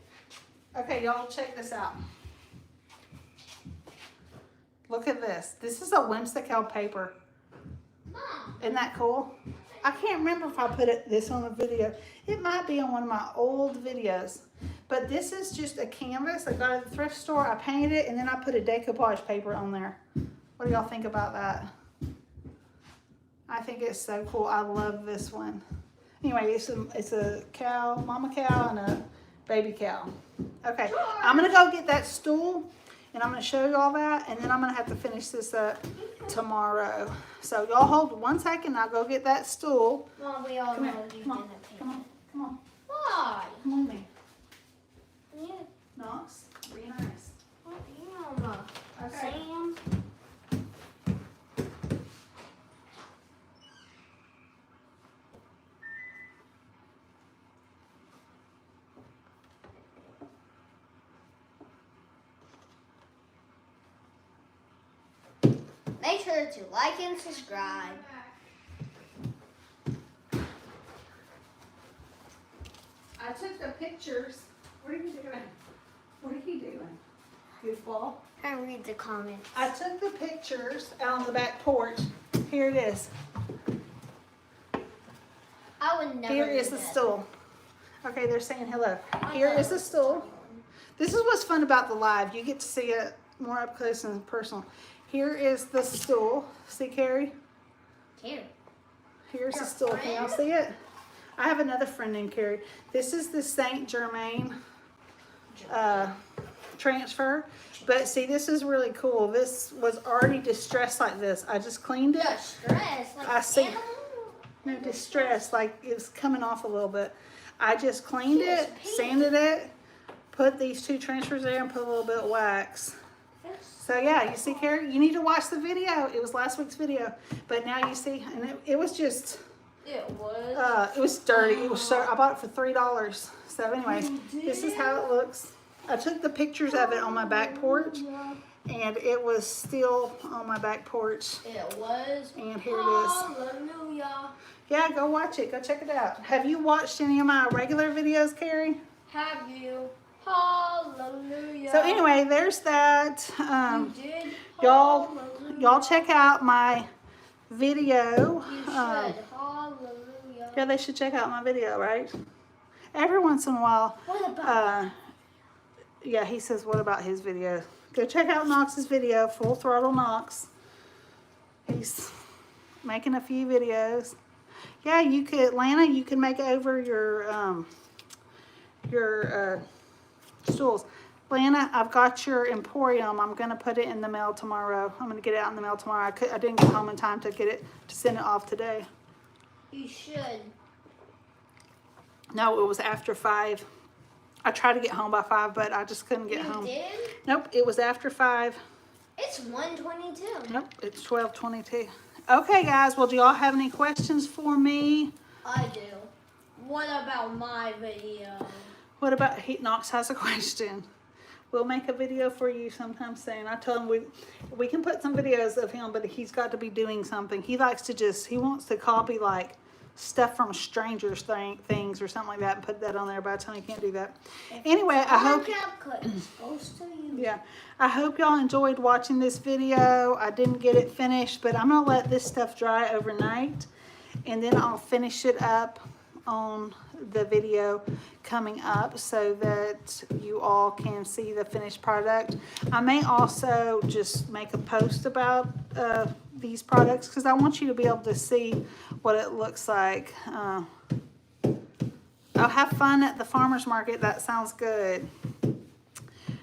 A: Okay, y'all, check this out. Look at this. This is a Whimsykel paper.
B: Mom.
A: Isn't that cool? I can't remember if I put this on a video. It might be on one of my old videos. But this is just a canvas. I got it at the thrift store. I painted it, and then I put a decoupage paper on there. What do y'all think about that? I think it's so cool. I love this one. Anyway, it's a cow, mama cow, and a baby cow. Okay, I'm going to go get that stool. And I'm going to show you all that, and then I'm going to have to finish this up tomorrow. So y'all hold 1 second. I'll go get that stool.
B: Mom, we all
A: Come
B: know
A: here.
B: you
A: Come on.
B: didn't paint
A: Come on. Come on.
B: Why?
A: Come on, me.
B: Yeah.
A: Knox. Be nice.
B: Mama.
A: Okay.
B: Sam. Make sure to like and subscribe.
A: I took the pictures. What are you doing? What are you doing? Goofball.
B: I read the comments.
A: I took the pictures out on the back porch. Here it is.
B: I would never.
A: Here
B: do
A: is the
B: that.
A: stool. Okay, they're saying hello. Here is the stool. This is what's fun about the live. You get to see it more up close and personal. Here is the stool. See, Carrie?
B: Here.
A: Here's
B: Your
A: the stool. Can y'all
B: friend?
A: see it? I have another friend named Carrie. This is the Saint Germain transfer. But see, this is really cool. This was already distressed like this. I just cleaned it.
B: Distress. Like
A: I see.
B: animal?
A: No, distressed, like it's coming off a little bit. I just cleaned
B: Yes,
A: it,
B: pink.
A: sanded it, put these two transfers there, and put a little bit of wax. So yeah, you see, Carrie, you need to watch the video. It was last week's video, but now you see, and it was just,
B: It was.
A: it was dirty. It was so, I bought it for $3. So anyway, this is how it looks. I took the pictures of it on my back porch, and it was still on my back porch.
B: It was.
A: And here it is.
B: Hallelujah.
A: Yeah, go watch it. Go check it out. Have you watched any of my regular videos, Carrie?
B: Have you? Hallelujah.
A: So anyway, there's that.
B: You did.
A: Y'all
B: Hallelujah.
A: check out my video.
B: You should. Hallelujah.
A: Yeah, they should check out my video, right? Every once in a while.
B: What about?
A: Yeah, he says, what about his video? Go check out Knox's video, Full Throttle Knox. He's making a few videos. Yeah, you could, Lana, you can make over your stools. Lana, I've got your Emporium. I'm gonna put it in the mail tomorrow. I'm gonna get it out in the mail tomorrow. I didn't get home in time to send it off today.
B: You should.
A: No, it was after 5. I tried to get home by 5, but I just couldn't get home.
B: You did?
A: Nope, it was after 5.
B: It's 1:22.
A: Nope, it's 12:22. Okay, guys. Well, do y'all have any questions for me?
B: I do. What about my video?
A: What about Knox has a question? We'll make a video for you sometime soon. I told him we can put some videos of him, but he's got to be doing something. He likes to he wants to copy like stuff from strangers things or something like that and put that on there, but I tell him he can't do that. Anyway, I hope I hope y'all enjoyed watching this video. I didn't get it finished, but I'm gonna let this stuff dry overnight and then I'll finish it up on the video coming up so that you all can see the finished product. I may also just make a post about these products because I want you to be able to see what it looks like. Oh, have fun at the farmer's market. That sounds good.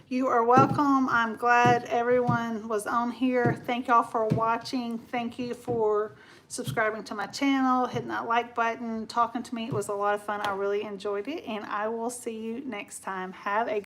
A: You are welcome. I'm glad everyone was on here. Thank y'all for watching. Thank you for subscribing to my channel, hitting that like button, talking to me. It was a lot of fun. I really enjoyed it, and I will see you next time. Have a